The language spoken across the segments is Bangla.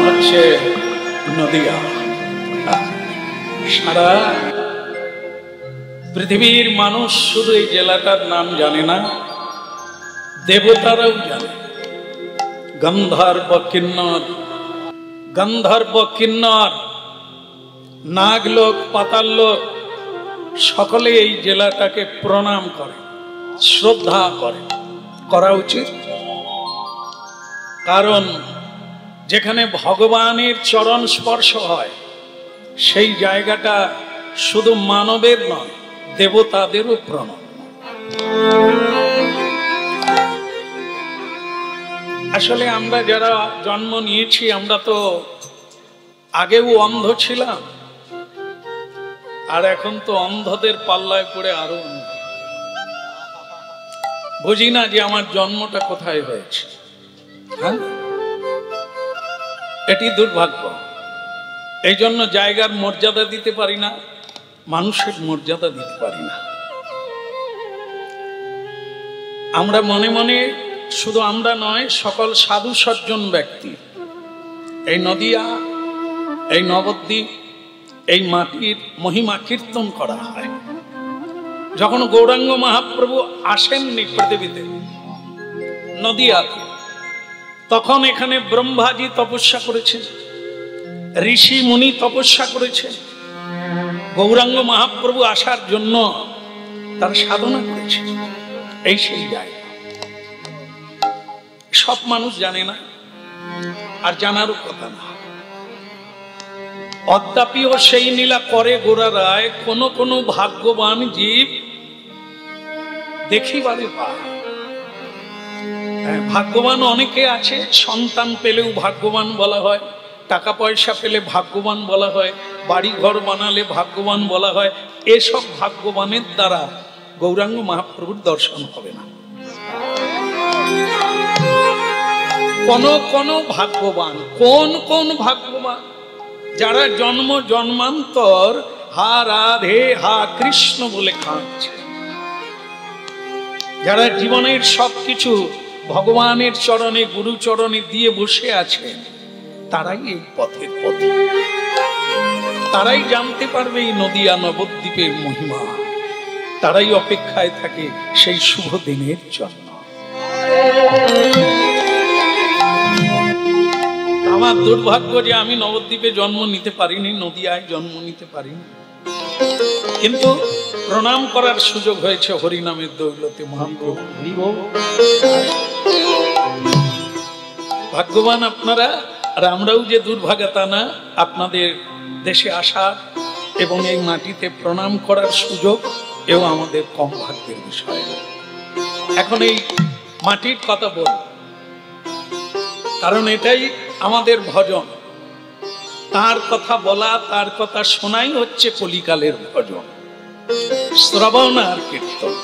হচ্ছে নদিয়া। সারা পৃথিবীর মানুষ শুধু এই জেলাটার নাম জানে না, দেবতারাও জানে। গন্ধর্ব কিন্নর, গন্ধর্ব কিন্নর, নাগলোক, পাতাল লোক সকলে এই জেলাটাকে প্রণাম করে, শ্রদ্ধা করে। করা উচিত, কারণ যেখানে ভগবানের চরণ স্পর্শ হয় সেই জায়গাটা শুধু মানবের নয়, দেবতাদেরও প্রণাম। আসলে আমরা যারা জন্ম নিয়েছি আমরা তো আগেও অন্ধ ছিলাম, আর এখন তো অন্ধদের পাল্লায় পড়ে আরো অন্ধ। বুঝি না যে আমার জন্মটা কোথায় হয়েছে। হ্যাঁ, এটি দুর্ভাগ্য। এই জন্য জায়গার মর্যাদা দিতে পারি না, মানুষের মর্যাদা দিতে পারি না। আমরা মনে মনে, শুধু আমরা নয়, সকল সাধু সজ্জন ব্যক্তি এই নদিয়া, এই নবদ্বীপ, এই মাটির মহিমা কীর্তন করা হয়। যখন গৌরাঙ্গ মহাপ্রভু আসেননি পৃথিবীতে নদিয়াতে, তখন এখানে ব্রহ্মাজি তপস্যা করেছেন, ঋষি মুনি তপস্যা করেছেন, গৌরাঙ্গ মহাপ্রভু আসার জন্য তার সাধনা করেছে। এই সেই জায়গা সব মানুষ জানে না, আর জানারও কথা না। অদ্যাপিও সেই নীলা করে গোরা রায়, কোন কোন ভাগ্যবান জীব দেখিবারে পায়। ভাগ্যবান অনেকে আছে, সন্তান পেলেও ভাগ্যবান বলা হয়, টাকা পয়সা পেলে ভাগ্যবান বলা হয়, বাড়ি ঘর বানালে ভাগ্যবান বলা হয়। এসব ভাগ্যবানের দ্বারা গৌরাঙ্গ মহাপ্রভুর দর্শন হবে না। কোন কোন ভাগ্যবান, কোন কোন ভাগ্যবান যারা জন্ম জন্মান্তর হা রাধে হা কৃষ্ণ বলে কাঁদছে, যারা জীবনের সবকিছু ভগবানের চরণে, গুরু চরণে দিয়ে বসে আছেন, তারাই এই পথের পথে, তারাই জানতে পারবে এই নদিয়া নবদ্বীপের মহিমা। তারাই অপেক্ষায় থাকে সেই শুভ দিনের জন্য। আমার দুর্ভাগ্য যে আমি নবদ্বীপে জন্ম নিতে পারিনি, নদিয়ায় জন্ম নিতে পারিনি, কিন্তু প্রণাম করার সুযোগ হয়েছে হরিনামের দৌলতে মহাপ্রভু। ভাগ্যবান আপনারা, আর আমরাও যে দুর্ভাগা তা না। আপনাদের দেশে আসা এবং এই মাটিতে প্রণাম করার সুযোগ এও আমাদের কম ভাগ্যের বিষয়। এখন এই মাটির কথা বল, কারণ এটাই আমাদের ভজন। তার কথা বলা, তার কথা শোনাই হচ্ছে কলিকালের ভজন, শ্রবণ আর কীর্তন।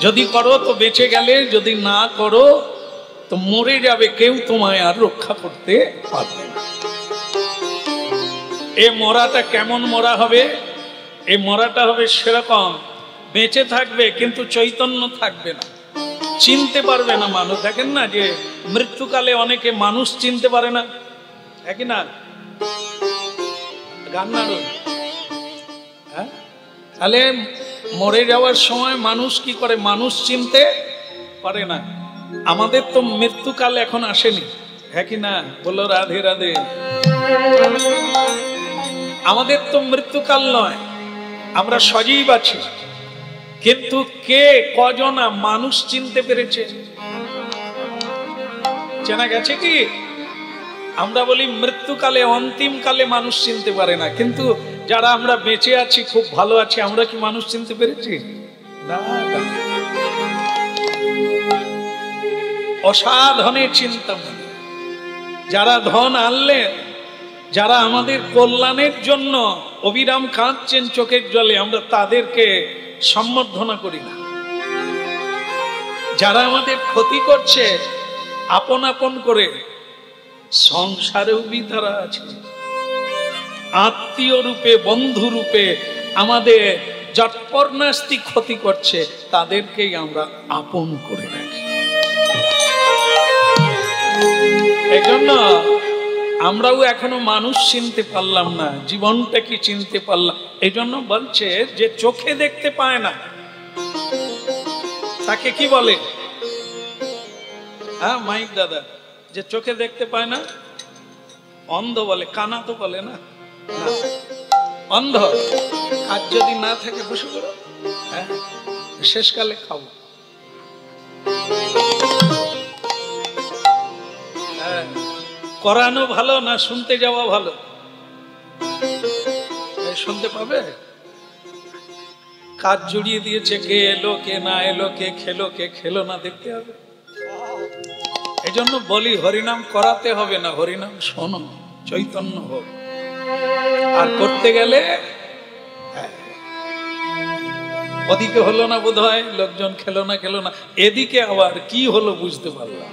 যদি করো তো বেঁচে গেলে, যদি না করো তো মরে যাবে, কেউ তোমায় আর রক্ষা করতে পারবে না। এ মরাটা কেমন মরা হবে? এই মরাটা হবে সেরকম, বেঁচে থাকবে কিন্তু চৈতন্য থাকবে না, চিনতে পারবে না মানুষ। দেখেন না যে মৃত্যুকালে অনেকে মানুষ চিনতে পারে না, একই না গান না। হ্যাঁ, তাহলে মরে যাওয়ার সময় মানুষ কি করে? মানুষ চিনতে পারে না। আমাদের তো মৃত্যুকাল এখন আসেনি, হ্যাঁ কি না? বলো রাধে রাধে। আমাদের তো মৃত্যুকাল নয়, আমরা সজীব আছি, কিন্তু কে কজনা মানুষ চিনতে পেরেছে? চেনা গেছে কি? আমরা বলি মৃত্যুকালে, অন্তিম কালে মানুষ চিনতে পারে না, কিন্তু যারা আমরা বেঁচে আছি, খুব ভালো আছি, আমরা কি মানুষ চিনতে পেরেছি? না। অসাধনে চিন্তা, যারা ধন আনলেন, যারা আমাদের কল্যাণের জন্য অবিরাম কাঁদছেন চোখের জলে, আমরা তাদেরকে সম্বর্ধনা করি না। যারা আমাদের ক্ষতি করছে আপন আপন করে, সংসারেও বিধারা আছে, আত্মীয় রূপে, বন্ধু রূপে আমাদের যৎপরনাস্তি ক্ষতি করছে, তাদেরকেই আমরা আপন করে রাখি। এই জন্য আমরাও এখনো মানুষ চিনতে পারলাম না, জীবনটা কি চিনতে পারলাম। এই জন্য বলছে যে চোখে দেখতে পায় না তাকে কি বলে? হ্যাঁ মাইক দাদা, যে চোখে দেখতে পায় না অন্ধ বলে। কানা তো বলে না, অন্ধ। আর যদি না থাকে বসে করো, হ্যাঁ শেষকালে খাবো। হ্যাঁ, করানো ভালো না শুনতে যাওয়া ভালো? শুনতে পাবে। কাজ জড়িয়ে দিয়েছে, কে এলো কে না এলো, কে খেলো কে খেলো না দেখতে হবে। এই জন্য বলি হরিনাম করাতে হবে না, হরিনাম শোনো, চৈতন্য হোক। আর করতে গেলে ওদিকে হলো না বোধ হয়, লোকজন খেলো না, এদিকে আবার কি হলো বুঝতে পারলাম।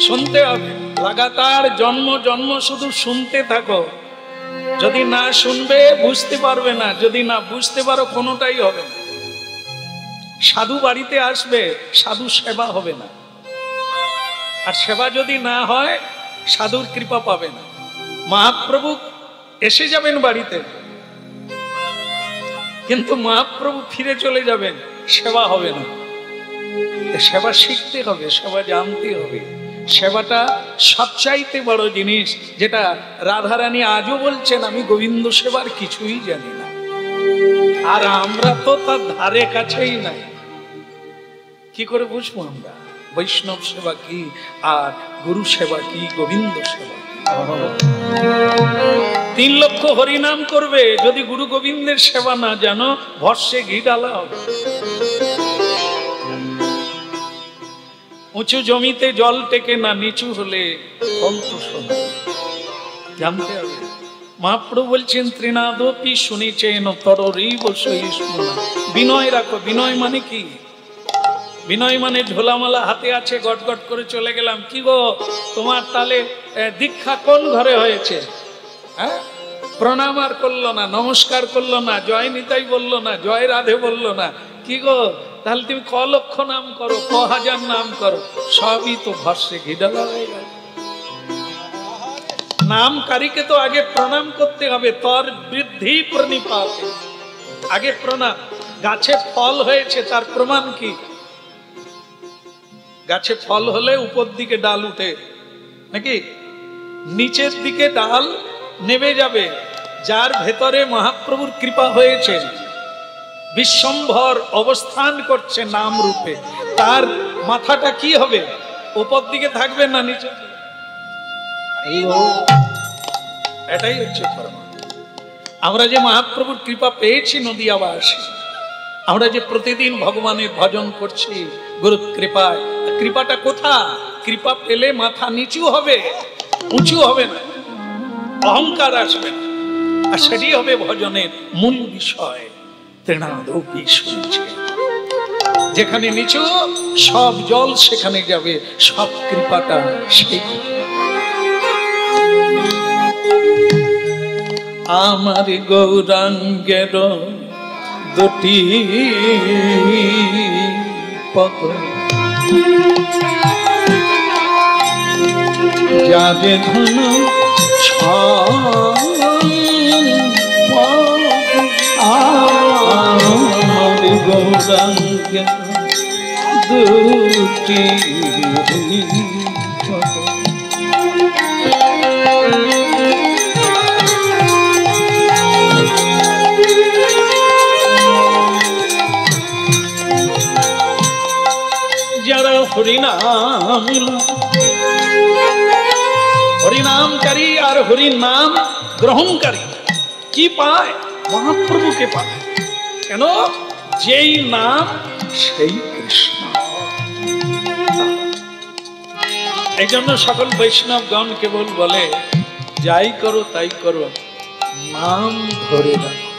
শুনতে হবে লাগাতার, জন্ম জন্ম শুধু শুনতে থাকো। যদি না শুনবে বুঝতে পারবে না, যদি না বুঝতে পারো কোনোটাই হবে না। সাধু বাড়িতে আসবে, সাধু সেবা হবে না, আর সেবা যদি না হয় সাধুর কৃপা পাবে না। মহাপ্রভু এসে যাবেন বাড়িতে, কিন্তু মহাপ্রভু ফিরে চলে যাবেন, সেবা হবে না। সেবা শিখতে হবে, সেবা জানতে হবে। সেবাটা সবচাইতে বড় জিনিস, যেটা রাধারানী আজও বলছেন আমি গোবিন্দ সেবার কিছুই জানি না। আর আমরা তো তার ধারে কাছেই নাই, কি করে বুঝবো আমরা বৈষ্ণব সেবা কি আর গুরু সেবা কি, গোবিন্দ সেবা? 3 লক্ষ হরিনাম করবে, যদি গুরু গোবিন্দের সেবা না জানো ভস্যে ঘি ডালা হবে। উঁচু জমিতে জল টেকে না, নিচু হলে জানতে হবে। মহাপ্রভু বলছেন ত্রিনাদপি শুনিছেন তররিব সহিষ্ণুনা। বিনয় রাখো। বিনয় মানে কি? বিনয় মানে ঝোলামালা হাতে আছে, গট গট করে চলে গেলাম। কি গো তোমার তাহলে দীক্ষা কোন ঘরে হয়েছে? হ্যাঁ, প্রণাম আর করলো না, নমস্কার করলো না, জয় নিতাই বললো না, জয় রাধে বললো না। কি গো তাহলে তুমি ক লক্ষ নাম করো, ক হাজার নাম করো, সবই তো ভস্যে ঘি ঢালা হয়ে গেল। নামকারীকে তো আগে প্রণাম করতে হবে, তর বৃদ্ধি প্রণিপাত। আগে প্রণাম। গাছে ফল হয়েছে তার প্রমাণ কি? গাছে ফল হলে উপর দিকে ডাল উঠে নাকি? নিচের দিকে ডাল নেমে যাবে। যার ভেতরে মহাপ্রভুর কৃপা হয়েছে, বিশ্বম্ভর অবস্থান করছে নাম রূপে, তার মাথাটা কি হবে? উপর দিকে থাকবে না নিচে? এটাই হচ্ছে পরমাত্মা। আমরা যে মহাপ্রভুর কৃপা পেয়েছি নদিয়াবাসী, আমরা যে প্রতিদিন ভগবানের ভজন করছি গুরুর কৃপায়, কৃপাটা কোথা? কৃপা পেলে মাথা নিচু হবে, উঁচু হবে না, অহংকার আসবে না। আর সেটি হবে ভজনের মূল বিষয়। তৃণাদপি শুনছে, যেখানে নিচু সব জল সেখানে যাবে, সব কৃপাটা সেই। আমার গৌরাঙ্গের দুটি পদ, যাবে ধন আমার গৌরাঙ্গের দুটি পদ, যারা হরিনাম হরিনামকারী আর হরিনাম গ্রহণকারী কি পায়? মহাপ্রভুকে পায়। কেন? যেই নাম সেই কৃষ্ণ। এই জন্য সকল বৈষ্ণবগণ কেবল বলে যাই করো তাই করো, নাম ধরে রাখো।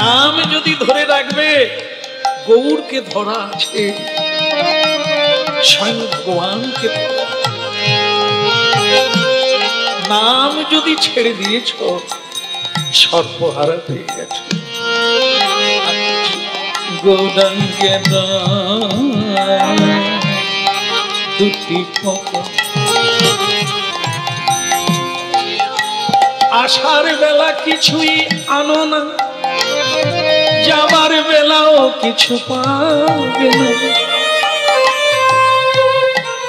নাম যদি ধরে রাখবে, গৌরকে ধরা আছে, স্বয়ং ভগবানকে ধরা। নাম যদি ছেড়ে দিয়েছ, সর্বহারা হয়ে গেছে। গৌরাঙ্গের দুটি পদম। আসার বেলা কিছুই আনো না, যাবার বেলাও কিছু পাবে না।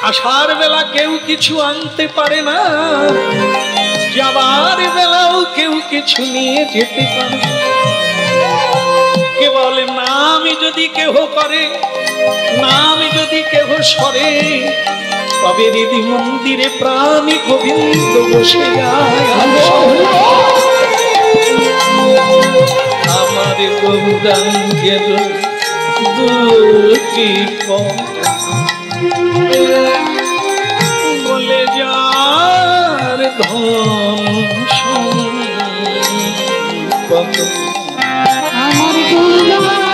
আসার বেলা কেউ কিছু আনতে পারে না, যাবার বেলাও কেউ কিছু নিয়ে যেতে পারে। কে বলে নামি যদি কেহ করে, নামি যদি কেহ সরে, তবে হৃদি মন্দিরে প্রাণী গোবিন্দ বসে যায়। আমার গৌরাঙ্গের দুটি বলে যার ধন সম্পদ, আমার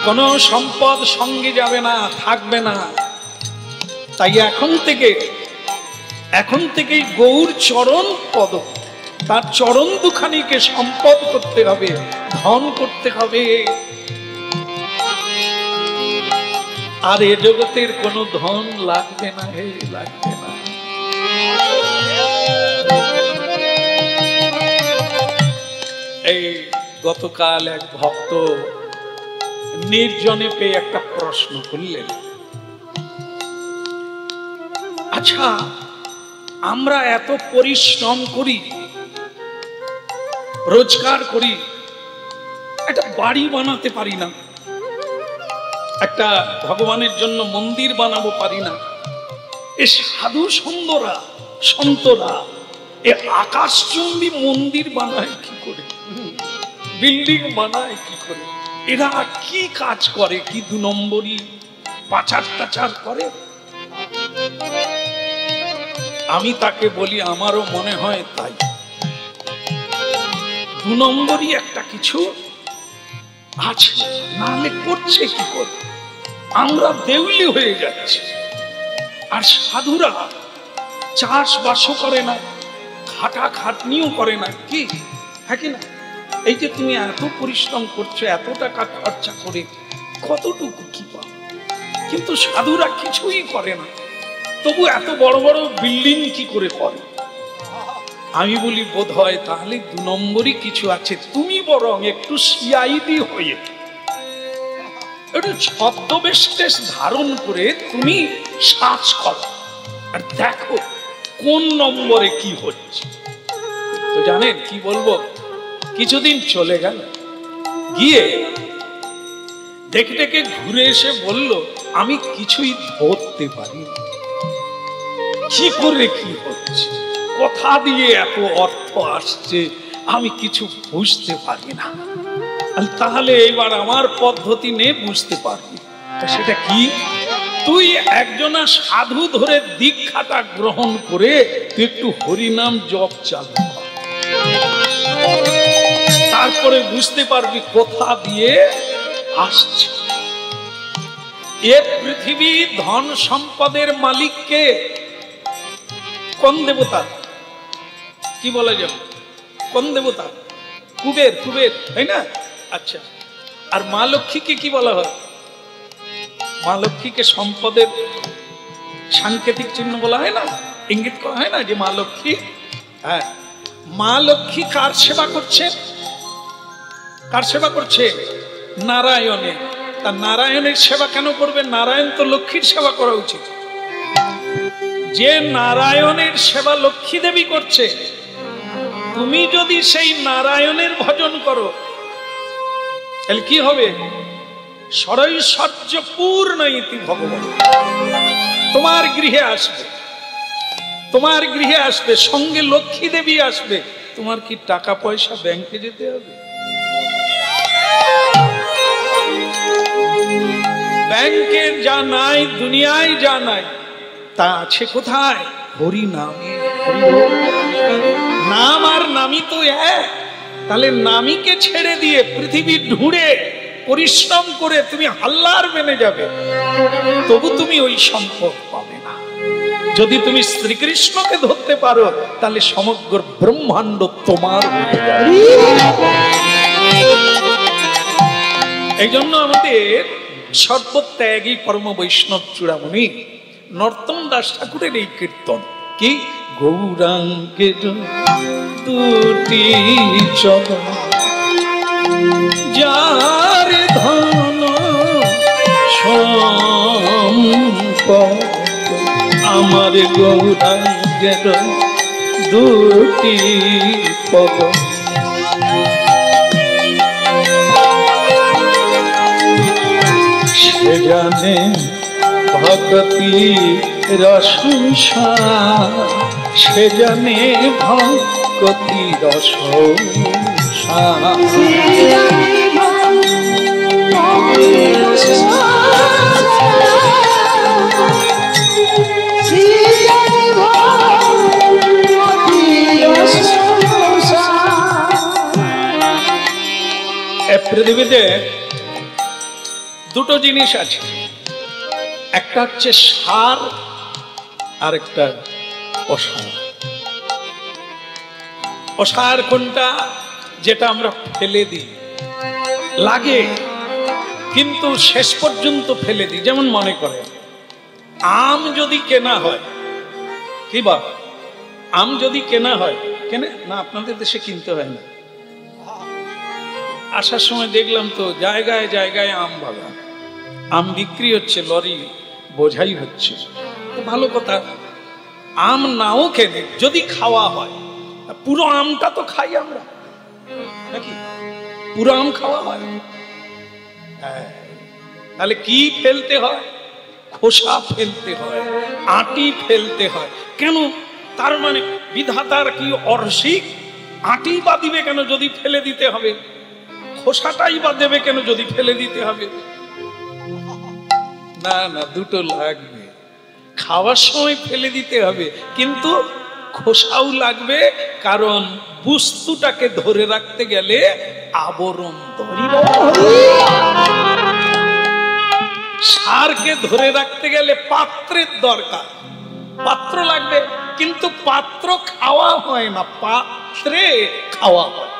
কোন সম্পদ সঙ্গে যাবে না, থাকবে না। তাই এখন থেকেই গৌর চরণ পদ, তার চরণ দুখানিকে সম্পদ করতে হবে, ধন করতে হবে। আর এ জগতের কোন ধন লাগবে না, হে লাগবে না। এই গতকাল এক ভক্ত নির্জনে পেয়ে একটা প্রশ্ন করলেন, আচ্ছা আমরা এত পরিশ্রম করি, রোজগার করি, একটা বাড়ি বানাতে পারি না, একটা ভগবানের জন্য মন্দির বানাবো পারি না। এ সাধু সন্তরা এ আকাশচুম্বী মন্দির বানায় কি করে, বিল্ডিং বানায় কি করে, এরা কি কাজ করে, কি 2 নম্বরই পাচার টাচার করে? আমি তাকে বলি আমারও মনে হয় তাই। 2 নম্বরই একটা কিছু আছে, নাহলে করছে কি করে? আমরা দেউলি হয়ে যাচ্ছি। আর সাধুরা চাষবাসও করে না, খাটাখাটনিও করে না, কি হ্যাঁ কি না? এই যে তুমি এত পরিশ্রম করছো, এত টাকা খরচা করে, কতটুকু কি পাও? কিন্তু সাধুরা কিছুই করে না, তবু এত বড় বড় বিল্ডিং কি করে করে? আমি বলি বোধ হয় তাহলে 2 নম্বরই কিছু আছে। তুমি বরং একটু সিআইডি হয়ে একটু ছদ্মবেশ ধারণ করে তুমি সার্চ করো আর দেখো কোন নম্বরে কি হচ্ছে। তো জানেন কি বলবো, কিছুদিন চলে গেল, গিয়ে দেখে দেখে ঘুরে এসে বলল আমি কিছুই ধরতে পারি, কি করে কি হচ্ছে, কোথা দিয়ে এত অর্থ আসছে, আমি কিছু বুঝতে পারি না। তাহলে এবার আমার পদ্ধতি নে বুঝতে পারবি। সেটা কি? তুই একজনা সাধু ধরে দীক্ষাটা গ্রহণ করে তুই একটু হরিনাম জপ চালু কর, তারপরে বুঝতে পারবি কোথা দিয়ে আসছে। এ পৃথিবী ধন সম্পদের মালিককে কোন দেবতা? কি বলা যাবে? কোন দেবতা? কুবের, কুবের, তাই না? আচ্ছা, আর মা লক্ষ্মীকে কি বলা হয়? মা লক্ষ্মীকে সম্পদের সাংকেতিক চিহ্ন বলা হয় না, ইঙ্গিত করা হয় না যে মা লক্ষ্মী। হ্যাঁ, মা লক্ষ্মী কার সেবা করছে? কার সেবা করছে? নারায়ণের। তা নারায়ণের সেবা কেন করবে? নারায়ণ তো লক্ষ্মীর সেবা করা উচিত। যে নারায়ণের সেবা লক্ষ্মী দেবী করছে, তুমি যদি সেই নারায়ণের ভজন করো তাহলে কি হবে? সরৈশ্বর্য পূর্ণ ইতি ভগবান তোমার গৃহে আসবে, তোমার গৃহে আসবে, সঙ্গে লক্ষ্মী দেবী আসবে। তোমার কি টাকা পয়সা ব্যাংকে যেতে হবে? ব্যাংকে যা নাই, দুনিয়ায় যা নাই, তা আছে কোথায়? হরি নামে। নাম আর নামই তো এক। তাহলে নামীকে ছেড়ে দিয়ে পৃথিবী ঢুঁড়ে পরিশ্রম করে তুমি হাল্লার বেনে যাবে, তবু তুমি ওই সম্পদ পাবে না। যদি তুমি শ্রীকৃষ্ণকে ধরতে পারো তাহলে সমগ্র ব্রহ্মাণ্ড তোমার হয়ে যাবে। এই জন্য আমাদের সর্বত্যাগী পরম বৈষ্ণব চূড়ামণি নর্তন দাস ঠাকুরের এই কীর্তন কি, গৌরাঙ্গের দুটি চরণ যার ধন সম্পদ, আমার গৌরাঙ্গের দুটি পদ, সে জানে ভক্তি রসংসা, সে জানে ভক্তি রসংসা। পৃথিবীতে দুটো জিনিস আছে, একটা হচ্ছে সার আর একটা অসার। অসার কোনটা? যেটা আমরা ফেলে দিই, লাগে কিন্তু শেষ পর্যন্ত ফেলে দিই। যেমন মনে করে আম যদি কেনা হয়, কি বা আম যদি কেনা হয়, কেনে না আপনাদের দেশে কিনতে হয় না? আসার সময় দেখলাম তো জায়গায় জায়গায় আম বাগান, আম বিক্রি হচ্ছে, লরি বোঝাই হচ্ছে। ভালো কথা, আম নাও কেনে যদি খাওয়া হয়, পুরো আমটা তো খাই আমরা নাকি? পুরো আম খাওয়া হয়, তাহলে কি ফেলতে হয়? খোসা ফেলতে হয়, আটি ফেলতে হয়। কেন? তার মানে বিধাতার কি অরসিক? আটি বা দিবে কেন যদি ফেলে দিতে হবে? খোসাটাই বা দেবে কেন যদি ফেলে দিতে হবে? না না, দুটো লাগবে। খাওয়ার সময় ফেলে দিতে হবে, কিন্তু খোসাও লাগবে, কারণ বস্তুটাকে ধরে রাখতে গেলে আবরণ সারকে ধরে রাখতে গেলে পাত্রের দরকার, পাত্র লাগবে। কিন্তু পাত্র খাওয়া হয় না, পাত্রে খাওয়া হয়।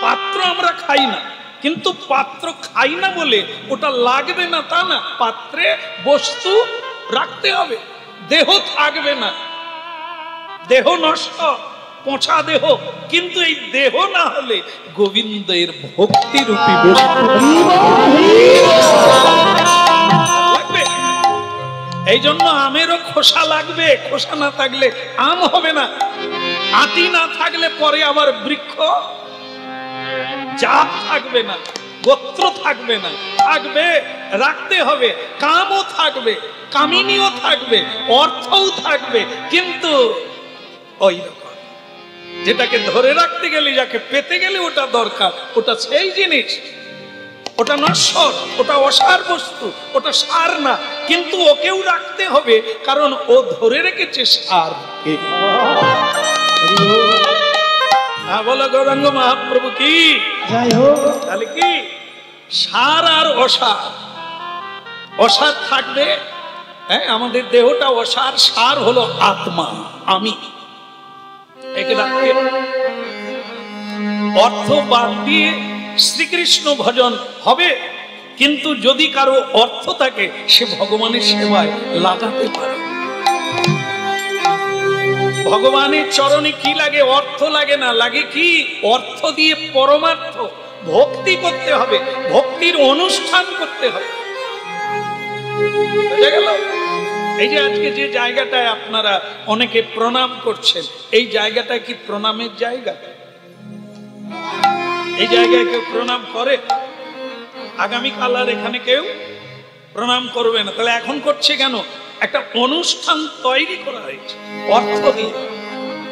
পাত্র আমরা খাই না, কিন্তু পাত্র খাই না বলে ওটা লাগবে না তা না। পাত্রে বস্তু রাখতে হবে, দেহ থাকবে না, দেহ নষ্ট, পচা দেহ। কিন্তু এই দেহ না হলে গোবিন্দের ভক্তি রূপী বস্তু লাগবে। এই জন্য আমেরও খোসা লাগবে, খোসা না থাকলে আম হবে না। আটি না থাকলে পরে আবার বৃক্ষ জাত থাকবে না, গোত্র থাকবে না। থাকবে, রাখতে হবে, কামও থাকবে, কামিনীও থাকবে, অর্থও থাকবে। কিন্তু ওই রকম যেটাকে ধরে রাখতে গেলে, যাকে পেতে গেলে ওটা দরকার, ওটা সেই জিনিস, ওটা নশ্বর, ওটা অসার বস্তু, ওটা সার না। কিন্তু ওকেও রাখতে হবে, কারণ ও ধরে রেখেছে সার। বলো গৌরাঙ্গ মহাপ্রভু কি জয় হোক। তাহলে কি সার আর অসার? অসার থাকবে, হ্যাঁ, আমাদের দেহটা অসার, সার হলো আত্মা, আমি। একে রাখতে অর্থ বাদ দিয়ে শ্রীকৃষ্ণ ভজন হবে, কিন্তু যদি কারো অর্থ থাকে সে ভগবানের সেবায় লাগাতে পারে। ভগবানের চরণে কি লাগে? অর্থ লাগে না, লাগে কি? অর্থ দিয়ে পরমার্থ ভক্তি করতে হবে, ভক্তির অনুষ্ঠান করতে হবে। বুঝা গেল? এই যে আজকে যে জায়গাটায় আপনারা অনেকে প্রণাম করছেন, এই জায়গাটা কি প্রণামের জায়গা? এই জায়গায় কেউ প্রণাম করে? আগামীকাল আর এখানে কেউ প্রণাম করবে না। তাহলে এখন করছে কেন? একটা অনুষ্ঠান তৈরি করা হয়েছে অর্থ দিয়ে।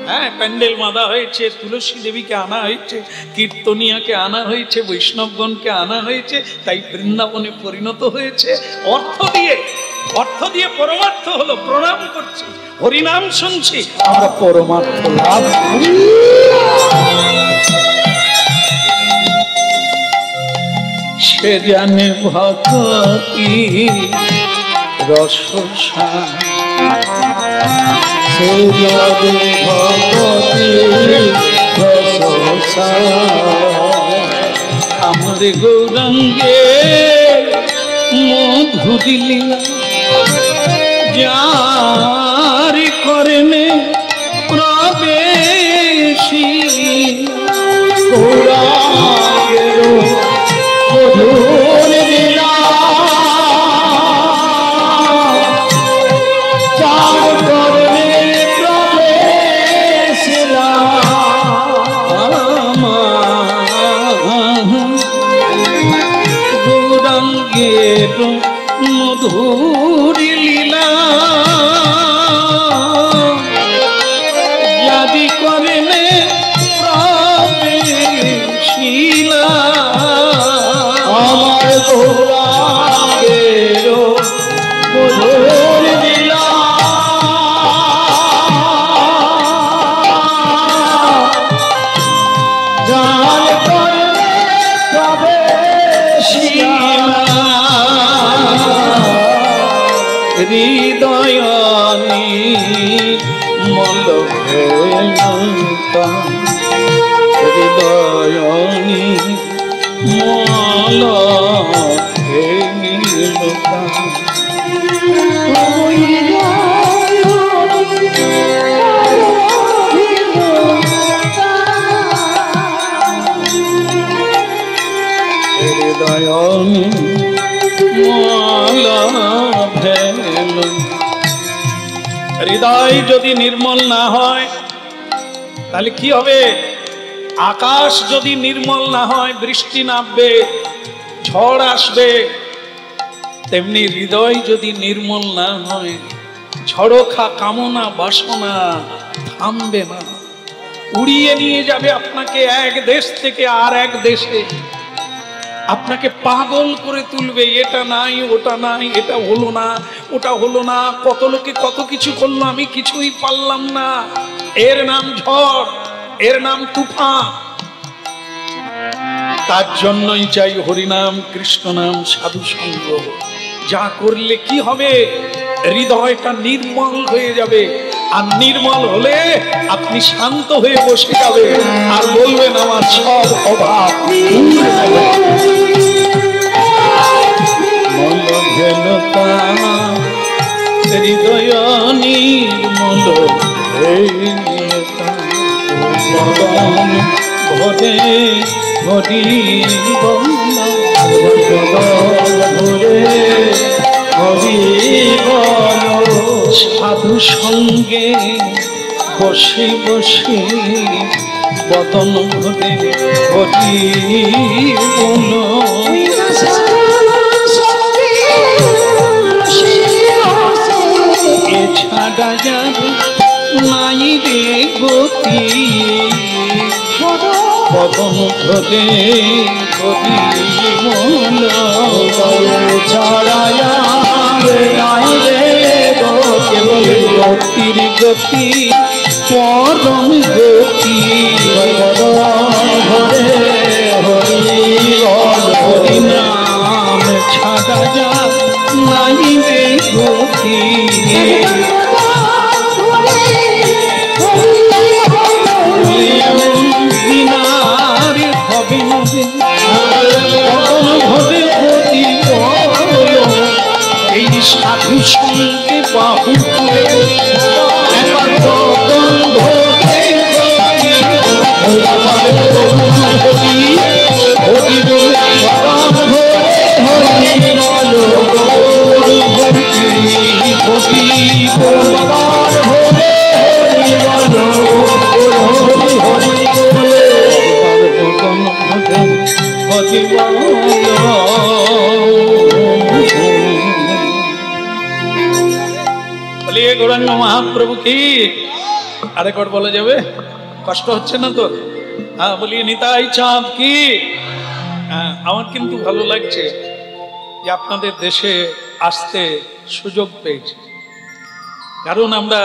হ্যাঁ, প্যান্ডেল বাঁধা হয়েছে, তুলসী দেবীকে আনা হয়েছে, কীর্তনিয়াকে আনা হয়েছে, বৈষ্ণবগণকে আনা হয়েছে, তাই বৃন্দাবনে পরিণত হয়েছে অর্থ দিয়ে। অর্থ দিয়ে পরমার্থ হলো প্রণাম করছি, হরিনাম শুনছি, আমরা পরমার্থ লাভ করি। যে জানে ভক্তি রসসার, সে জানে ভক্তি রসসার। আমার গৌরাঙ্গে মধুরি লীলা যার করেনে প্রবেশী, গৌরাঙ্গের মধুর লীলা যার করনে প্রবেশিলা। গৌরাঙ্গের মধুরি লীলা যাদি করেনে প্রবেশিলা। আমার গৌরাঙ্গের মধুর লীলা যার করনে প্রবেশিলা। হৃদয়নি মল হৃদয়নি মল হৃদয়নি মল ভেল। হৃদয় যদি নির্মল না হয় তাহলে কি হবে? আকাশ যদি নির্মল না হয় বৃষ্টি নামবে, ঝড় আসবে। তেমনি হৃদয় যদি নির্মল না হয় ঝড়োখা কামনা বাসনা থামবে না, উড়িয়ে নিয়ে যাবে আপনাকে এক দেশ থেকে আর এক দেশে, আপনাকে পাগল করে তুলবে। এটা নাই, ওটা নাই, এটা হলো না, ওটা হলো না, কত লোকে কত কিছু করলো, আমি কিছুই পারলাম না। এর নাম ঝড়, এর নাম তুফান। তার জন্যই চাই হরিনাম, কৃষ্ণ নাম, সাধু সঙ্গ। যা করলে কি হবে? হৃদয়টা নির্মল হয়ে যাবে। আর নির্মল হলে আপনি শান্ত হয়ে বসে যাবে আর বলবেন আমার সব অভাব দূর হবে। হৃদয় নির্মল ভরে হরি সাধু সঙ্গে বসে বসে বদন ভরে হরি বল। এছাড়া যাবে নাই রে গতি, বদন ধরে হরি বল। ছাড়া নাই রে কেবল গতির গতি পরম গতি, হরে হরি হরি নাম ছাড়া যা নাই রে গতি। দিনারে হবে নবে হবে গতি বল। এই সাধু সঙ্গে বাহু তুলে একবার বদন ধরে হরি বলে বলিয়ে গৌরাঙ্গ মহাপ্রভু কি। আরেকবার বলা যাবে? কষ্ট হচ্ছে না তো? হ্যাঁ, বলিয়ে নিতাই চাঁদ কি। হ্যাঁ, আমার কিন্তু ভালো লাগছে যে আপনাদের দেশে আসতে সুযোগ পেয়েছি। কারণ আমরা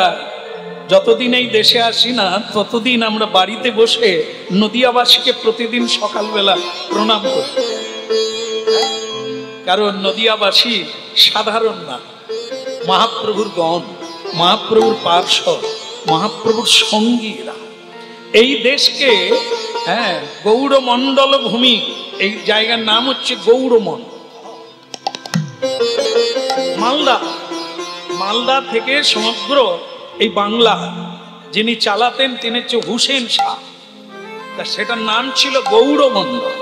যতদিন এই দেশে আসি না ততদিন আমরা বাড়িতে বসে নদিয়াবাসীকে প্রতিদিন সকালবেলা প্রণাম করি। কারণ নদিয়াবাসী সাধারণ না, মহাপ্রভুর গণ, মহাপ্রভুর পার্শ্বদ, মহাপ্রভুর সঙ্গীরা এই দেশকে গৌড়মণ্ডল ভূমি, এই জায়গার নাম হচ্ছে গৌড়মণ্ডল। মালদা, মালদা থেকে সমগ্র এই বাংলা যিনি চালাতেন তিনি হচ্ছে হুসেন শাহ, তা সেটার নাম ছিল গৌড়মণ্ডল।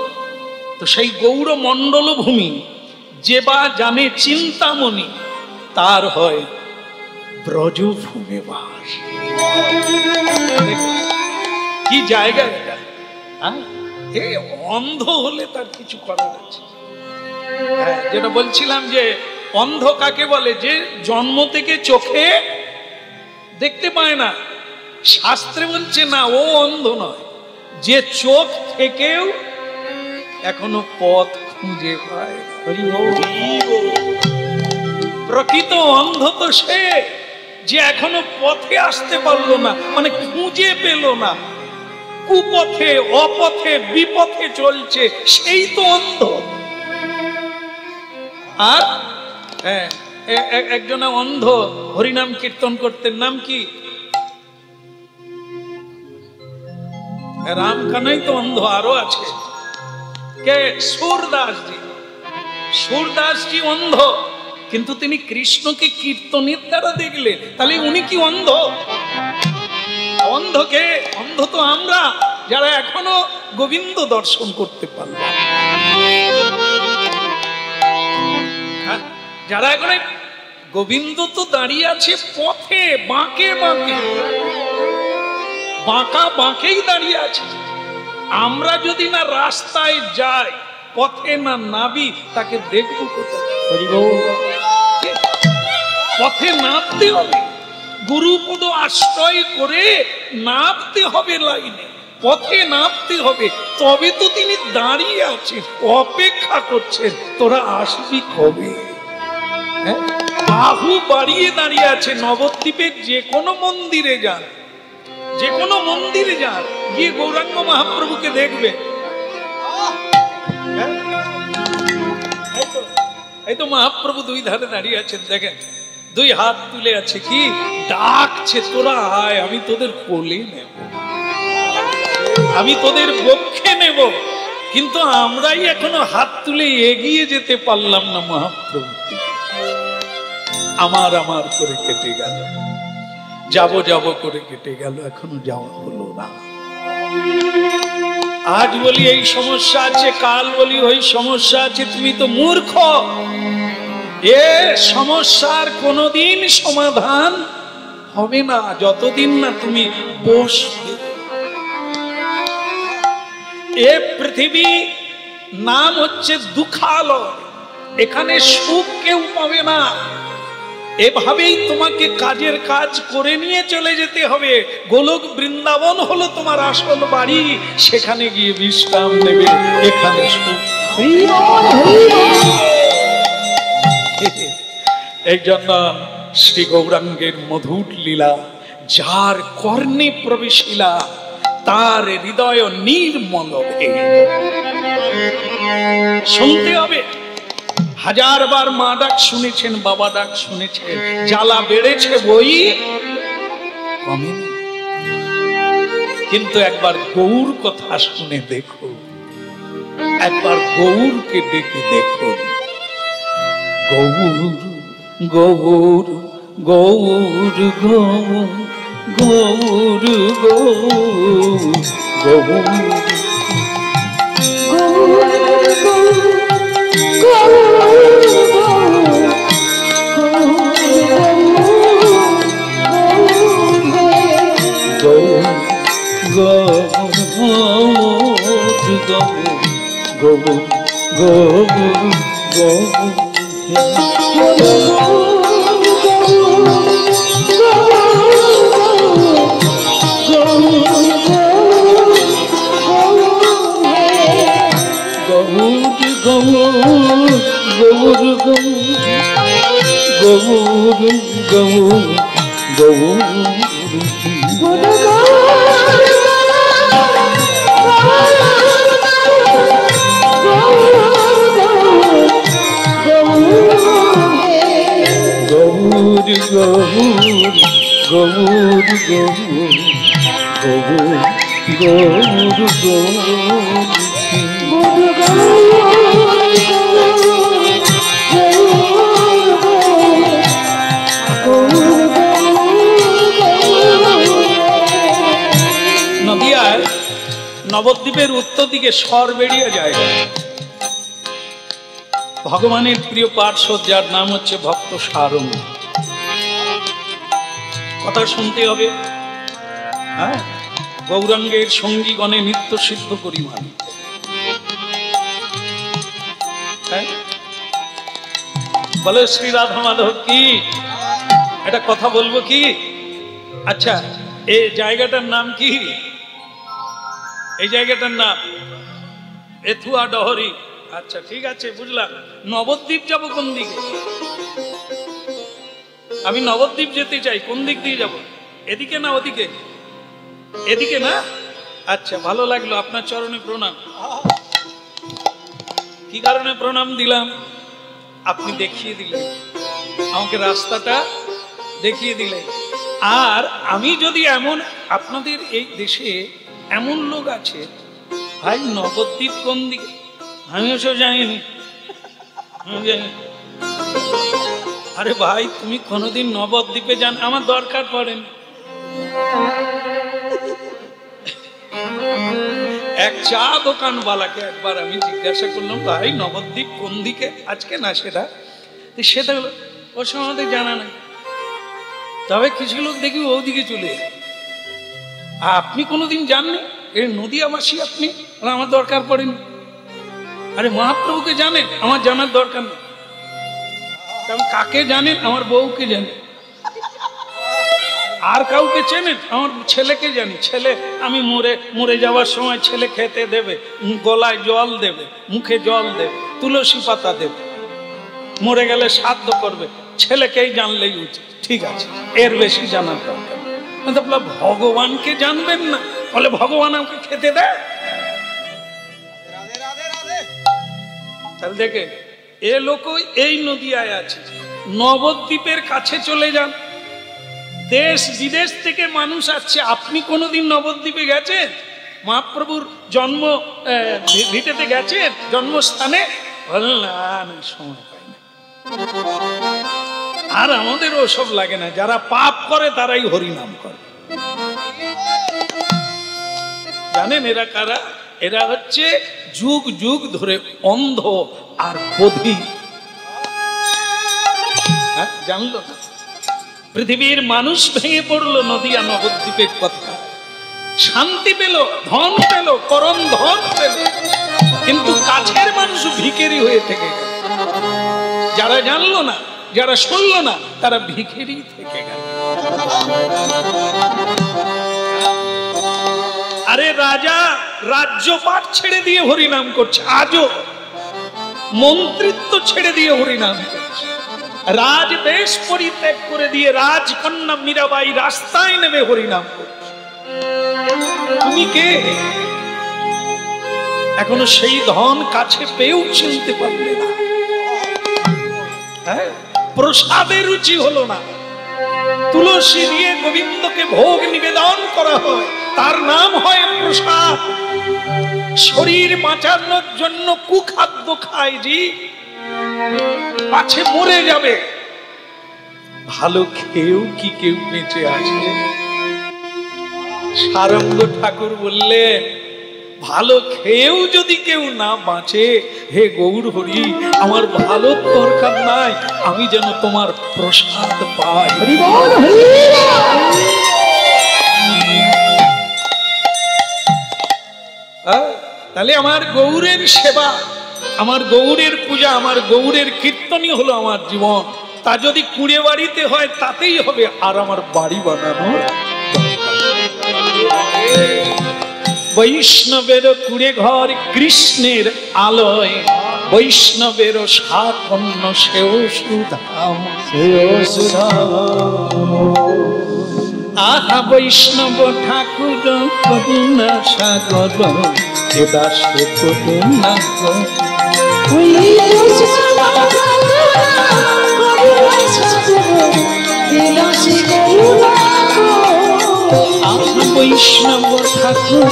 তো সেই গৌড়মণ্ডল ভূমি যে বা জানে চিন্তামণি, তার হয় ব্রজভূমে বাস। কি জায়গা এটা! এই অন্ধ হলে তার কিছু করার আছে। যেটা বলছিলাম যে অন্ধ কাকে বলে? যে জন্ম থেকে চোখে দেখতে পায় না। শাস্ত্রে বলছে না, ও অন্ধ নয়, যে চোখ থেকেও এখনো পথ খুঁজে পায়। প্রকৃত অন্ধ তো সে যে এখনো পথে আসতে পারলো না, মানে খুঁজে পেল না, কুপথে অপথে বিপথে চলছে, সেই তো অন্ধ। আর একজনে অন্ধ হরিনাম কীর্তন করতেন, নাম কি? রামকানাই তো অন্ধ, আরো আছে কে? সুরদাসজি। সুরদাসজি অন্ধ, কিন্তু তিনি কৃষ্ণকে কীর্তনের দ্বারা দেখলেন। তাহলে উনি কি অন্ধ? অন্ধকে, অন্ধ তো আমরা যারা এখনো গোবিন্দ দর্শন করতে পারলাম, যারা এখন গোবিন্দ তো দাঁড়িয়ে আছে পথে, বাঁকে বাঁকে, বাঁকা বাঁকেই দাঁড়িয়ে আছে। আমরা যদি না রাস্তায় যাই, পথে না নাবি, তাকে দেখবো কোথায়? পথে নামতে হবে, গুরুপদ আশ্রয় করে নামতে হবে লাইনে, পথে নামতে হবে। তবে তো তিনি দাঁড়িয়ে আছেন, অপেক্ষা করছেন, তোরা আসবি কবে? বাহু বাড়িয়ে দাঁড়িয়ে আছে। নবদ্বীপের যে কোনো মন্দিরে যান, যে কোনো মন্দিরে যান, গিয়ে গৌরাঙ্গ মহাপ্রভুকে দেখবে। এই তো মহাপ্রভু দুই ধারে দাঁড়িয়ে আছেন, দেখেন, দুই হাত তুলে আছে, কি ডাকছে, তোরা আয়, আমি তোদের কোলে নেব, আমি তোদের বক্ষে নেব। কিন্তু আমরাই এখনো হাত তুলে এগিয়ে যেতে পারলাম না মহাপ্রভু। আমার আমার করে কেটে গেল, যাব যাব করে কেটে গেল, এখনো যাওয়া হলো না। আজ বলি এই সমস্যা আছে, কাল বলি ওই সমস্যা আছে। তুমি তো মূর্খ। এ সমস্যার কোনোদিন সমাধান হবে না যতদিন না তুমি বসবে। এ পৃথিবী নাম হচ্ছে দুঃখালয়, এখানে সুখ কেউ পাবে না। এভাবেই তোমাকে কাজের কাজ করে নিয়ে চলে যেতে হবে। গোলক বৃন্দাবন হলো তোমার আসল বাড়ি, সেখানে গিয়ে বিশ্রাম নেবে, এখানে সুখ। এই জন্য শ্রী গৌরাঙ্গের মধুর লীলা যার কর্ণে প্রবেশিলা, তার হৃদয় নির্মল। শুনতে হবে। হাজার বার মা ডাক শুনেছেন, বাবা ডাক শুনেছেন, জ্বালা বেড়েছে বই কমেনি। কিন্তু একবার গৌর কথা শুনে দেখো, একবার গৌরকে ডেকে দেখো। গৌর গৌর গৌর গৌর গৌর গৌর গৌর গৌর গৌর গৌর গৌর নদিয়ার নবদ্বীপের উত্তর দিকে স্বর বেরিয়ে যায় ভগবানের প্রিয় পার্শ্বদ, যার নাম হচ্ছে ভক্ত সারঙ্গ। কথা শুনতে হবে। হ্যাঁ, গৌরাঙ্গের সঙ্গীগণে নিত্য সিদ্ধ করি মানে। হ্যাঁ, বলে শ্রী রাধা মাধব কি একটা কথা বলবো কি? আচ্ছা, এই জায়গাটার নাম কি? এই জায়গাটার নাম এথুয়া ডহরি। আচ্ছা ঠিক আছে, বুঝলাম। নবদ্বীপ যাব কোন দিকে? আমি নবদ্বীপ যেতে চাই, কোন দিক দিয়ে যাব? এদিকে না ওদিকে? এদিকে না? আচ্ছা, ভালো লাগলো। আপনার চরণে প্রণাম। কি কারণে প্রণাম দিলাম? আপনি দেখিয়ে দিলেন আমাকে, রাস্তাটা দেখিয়ে দিলেন। আর আমি যদি এমন, আপনাদের এই দেশে এমন লোক আছে, ভাই নবদ্বীপ কোন দিকে আমি ওসব জানিনি। আরে ভাই, তুমি কোনোদিন নবদ্বীপে যান? আমার দরকার পড়েনি। এক চা দোকানওয়ালাকে একবার আমি জিজ্ঞাসা করলাম, ভাই নবদ্বীপ কোন দিকে? আজকে না, সেটা হলো ওর সময় আমাদের জানা নাই। তবে কিছু লোক দেখি ওদিকে চলে যায়। আপনি কোনোদিন জাননি? এই নদিয়াবাসী আপনি, আমার দরকার পড়েনি। আরে মহাপ্রভুকে জানেন? আমার জানার দরকার নেই। কাকে জানেন? আমার বউকে জানেন। আর কাউকে চেনেন? আমার ছেলেকে জানি। ছেলে, আমি মরে যাওয়ার সময় ছেলে খেতে দেবে, গলায় জল দেবে, মুখে জল দেবে, তুলসী পাতা দেবে, মরে গেলে শ্রাদ্ধ করবে। ছেলেকেই জানলেই উচিত। ঠিক আছে, এর বেশি জানার দরকার। ভগবানকে জানবেন না? বলে ভগবান আমাকে খেতে দেয়। তাহলে দেখে এ লোক এই নদিয়ায় আছে। নবদ্বীপের কাছে চলে যান, দেশ বিদেশ থেকে মানুষ আসছে। আপনি কোনোদিন নবদ্বীপে গেছেন? মহাপ্রভুর জন্ম ভিটেতে গেছেন, জন্মস্থানে? বলেন না, সময় পাই না। আর আমাদের ওসব লাগে না। যারা পাপ করে তারাই হরিনাম করে। জানেন এরা কারা? এরা হচ্ছে যুগ যুগ ধরে অন্ধ আর বধির। জানলো না? পৃথিবীর মানুষ ভেঙে পড়লো নদিয়া নবদ্বীপের কথা, শান্তি পেল, ধন পেল, করম ধন পেল, কিন্তু কাছের মানুষ ভিখারি হয়ে থেকে গেল। যারা জানলো না, যারা শুনলো না, তারা ভিখারি থেকে গেল। আরে রাজা রাজ্যপাট ছেড়ে দিয়ে হরিনাম করছে, আজও মন্ত্রিত্ব ছেড়ে দিয়ে হরিনাম করছে, রাজদেশ পরিত্যাগ করে দিয়ে রাজকন্যা মীরাবাই রাস্তায় নেমে হরিনাম করছে। তুমি কে? এখনো সেই ধন কাছে পেয়েও চিনতে পারলে না। হ্যাঁ, প্রসাদের রুচি হলো না। তুলসী দিয়ে গোবিন্দকে ভোগ নিবেদন করা হয়, তার নাম হয় প্রসাদ। শরীর বাঁচানোর জন্য কুখাদ্য খায় জি, পাছে মরে যাবে। ভালো খেয়েও কি কেউ বেঁচে আছে? সারঙ্গ ঠাকুর বললেন, ভালো খেয়েও যদি কেউ না বাঁচে, হে গৌর হরি, আমার ভালো দরকার নাই, আমি যেন তোমার প্রসাদ পাই। তাহলে আমার গৌরের সেবা, আমার গৌরের পূজা, আমার গৌরের কীর্তনই হলো আমার জীবন। তা যদি কুড়ে বাড়িতে হয় তাতেই হবে, আর আমার বাড়ি বানানো বৈষ্ণবের কুড়ে ঘর কৃষ্ণের আলয়, বৈষ্ণবের সাকন্য সেও সুধাম। আহা বৈষ্ণব ঠাকুর করুণা সাগর, দাস করুণা বৈষ্ণব ঠাকুর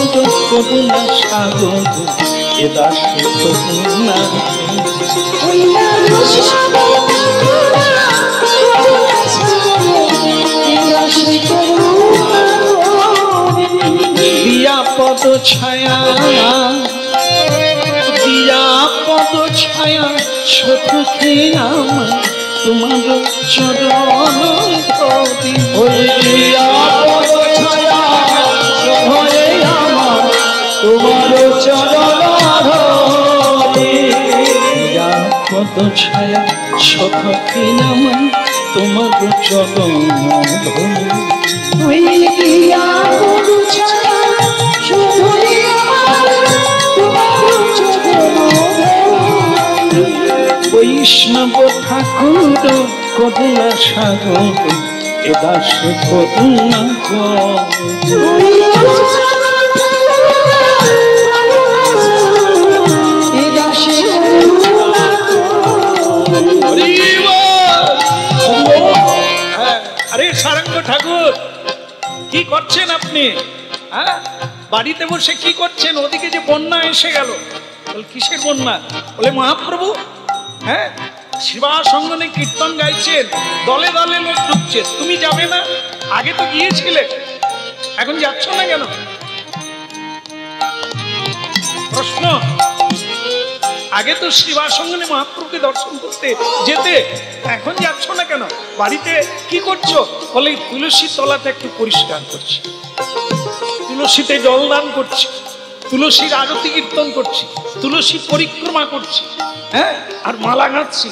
করুণা সাগর এ দাসে করুণা দিয়া পদ ছায়া সখী নাম তোমার চরণ ধরি দিয়া পদ ছায়া হয়ে আমার তোমার চরণ ধরি দিয়া পদ ছায়া সখী নাম তোমার চরণ ধরি বৈষ্ণব ঠাকুর করুণা সাগর এ দাসে করুণা আরে সারঙ্গ ঠাকুর কি করছেন আপনি? হ্যাঁ, বাড়িতে বসে কি করছেন? ওদিকে যে বন্যা এসে গেল। কিসের বন্যা? বলে মহাপ্রভু, হ্যাঁ, শিবা সঙ্গনে কীর্তন গাইছেন, দলে দলে লোক ঢুকছে, তুমি যাবে না? আগে তো গিয়েছিলে, এখন যাচ্ছ না কেন? প্রশ্ন, আগে তো শিবা সঙ্গনে মহাপ্রভুকে দর্শন করতে যেতে, এখন যাচ্ছ না কেন? বাড়িতে কি করছো? বলে তুলসী তলাটা একটু পরিষ্কার করছি, তুলসীতে জলদান করছি, তুলসীর আরতি কীর্তন করছি, তুলসী পরিক্রমা করছি, হ্যাঁ, আর মালা গাঁথছি।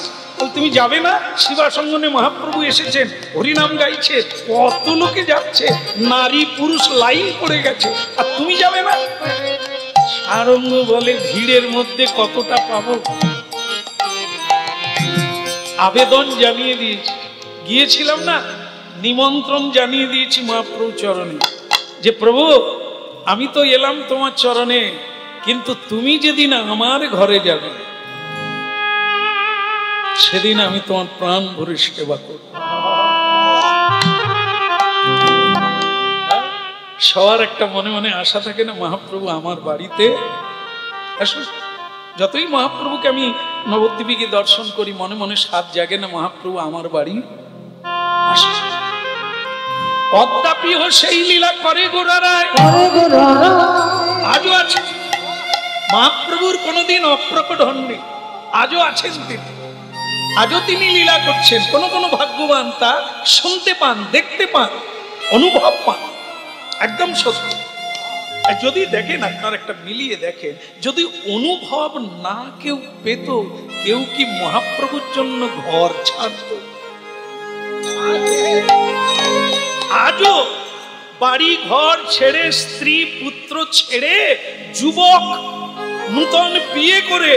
তুমি যাবে না? শিবা সঙ্গনে মহাপ্রভু এসেছেন, হরিনাম গাইছে, কত লোকে যাচ্ছে, নারী পুরুষ লাইন পড়ে গেছে, আর তুমি যাবে না? সারঙ্গ বলে ভিড়ের মধ্যে কতটা পাবো, আবেদন জানিয়ে দিয়েছি, গিয়েছিলাম না, নিমন্ত্রণ জানিয়ে দিয়েছি মহাপ্রভু চরণে, যে প্রভু আমি তো এলাম তোমার চরণে, কিন্তু তুমি যেদিন আমার ঘরে যাবে সেদিন আমি তোমার প্রাণ ভরে সেবা করব। সবার একটা মনে মনে আশা থাকে না, মহাপ্রভু আমার বাড়িতে আসুন। যতই মহাপ্রভুকে আমি নবদ্বীপে দর্শন করি, মনে মনে সাধ জাগে না, মহাপ্রভু আমার বাড়ি আসুন। অদ্যাপিহ সেই লীলা করে গোরারায়, আজও আছে। মহাপ্রভুর কোনদিন অপ্রকট হননি, আজও আছেন তিনি, আজও তিনি লীলা করছেন। কোন কোন ভাগ্যবান তা শুনতে পান, দেখতে পান, অনুভব পান, একদম সত্য। যদি দেখেন, আপনার একটা মিলিয়ে দেখেন, যদি অনুভব না কেউ পেত, কেউ কি মহাপ্রভুর জন্য ঘর ছাড়ত? আজও বাড়ি ঘর ছেড়ে, স্ত্রী পুত্র ছেড়ে, যুবক নূতন বিয়ে করে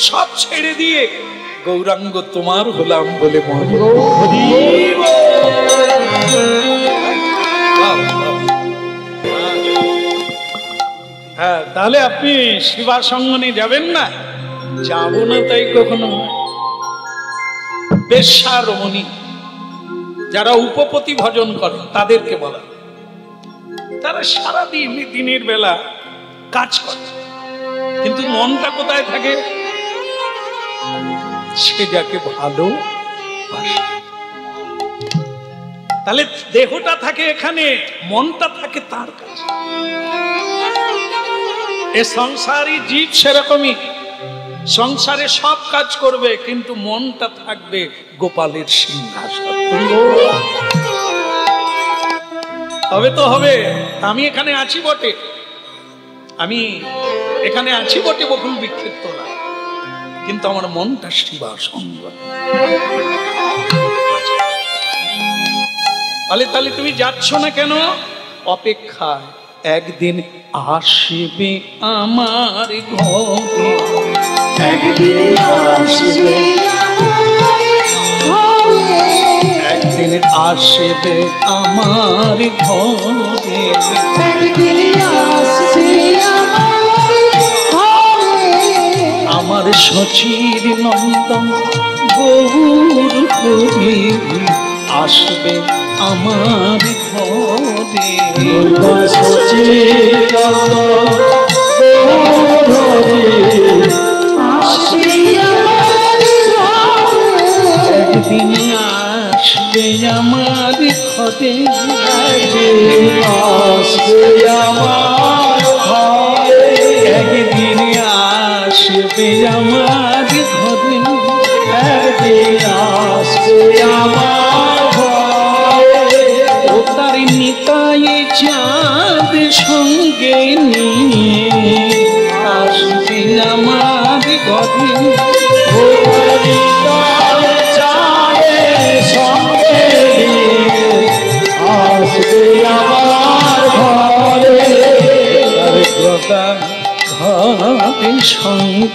সব ছেড়ে দিয়ে গৌরাঙ্গ তোমার হলাম বলে মনে। হ্যাঁ, তাহলে আপনি শিবা সঙ্গনে যাবেন না? যাবো না তাই কখনো। বেশ্যা রমণী যারা উপপতি ভজন করে তাদেরকে বলা, তারা সারাদিন দিনের বেলা কাজ করে, কিন্তু মনটা কোথায় থাকে? সে যাকে ভালোবাসে। তাহলে দেহটা থাকে এখানে, মনটা থাকে তার কাছে। এ সংসারী জীব সেরকমই, সংসারে সব কাজ করবে, কিন্তু মনটা থাকবে গোপালের সিংহাসন। তবে তো হবে। আমি এখানে আছি বটে, আমি এখানে আছি বটে বকুল বৃক্ষের তলায়, কিন্তু আমার মনটা শিবা সঙ্গ। তাহলে তুমি যাচ্ছ না কেন? অপেক্ষায়, একদিন আসবে আমার ঘরে, একদিন আসবে, একদিন আসবে আমার ঘরে, আমার শচীর নন্দন গৌর হরি, আসবে আমার ঘরে। একদিন আসবে আমার ঘরে, একদিন আসবে আমার ঘরে, ও তার নিতাই চাঁদ সঙ্গে নিয়ে আসবে আমার ঘরে। ঘরের সঙ্গে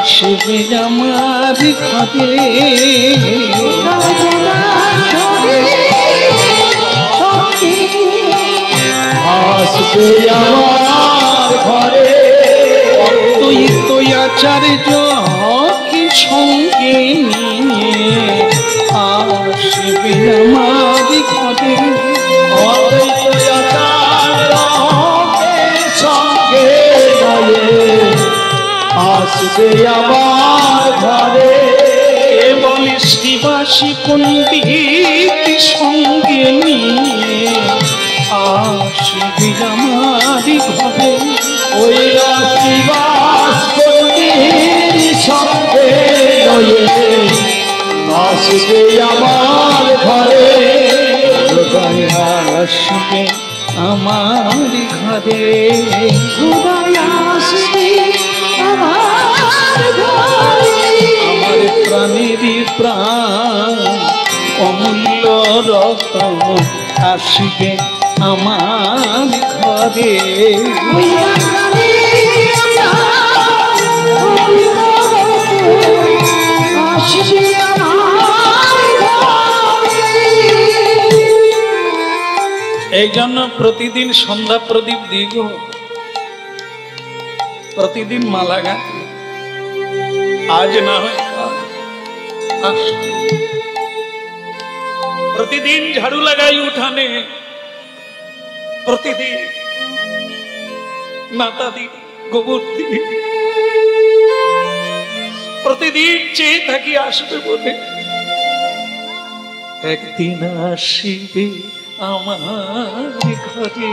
আসবে আমার ঘরে। আসবে আমার ঘরে, তুই তুই আচার্য কি সঙ্গে নিয়ে আসবে আমার ঘরে। আসবে আমার ঘরে, বলে শিবাসী পণ্ডিত সঙ্গে নিয়ে আসবে আমার ঘরে। ওই শিবাস সঙ্গে আসবে আমার ঘরে, আসবে আমার ঘরে। আমার প্রাণেরই প্রাণ অমূল্য রতন আসবে আমার ঘরে। এই জন্য প্রতিদিন সন্ধ্যা প্রদীপ দিগ, প্রতিদিন মালা গাঁথি, আজ না হয় কাল আসবে। প্রতিদিন ঝাড়ু লাগাই উঠানে, প্রতিদিন নাতা দি, গোবর দি, প্রতিদিন চেয়ে থাকি আসবে বলে। একদিন আসবে আমার ঘরে,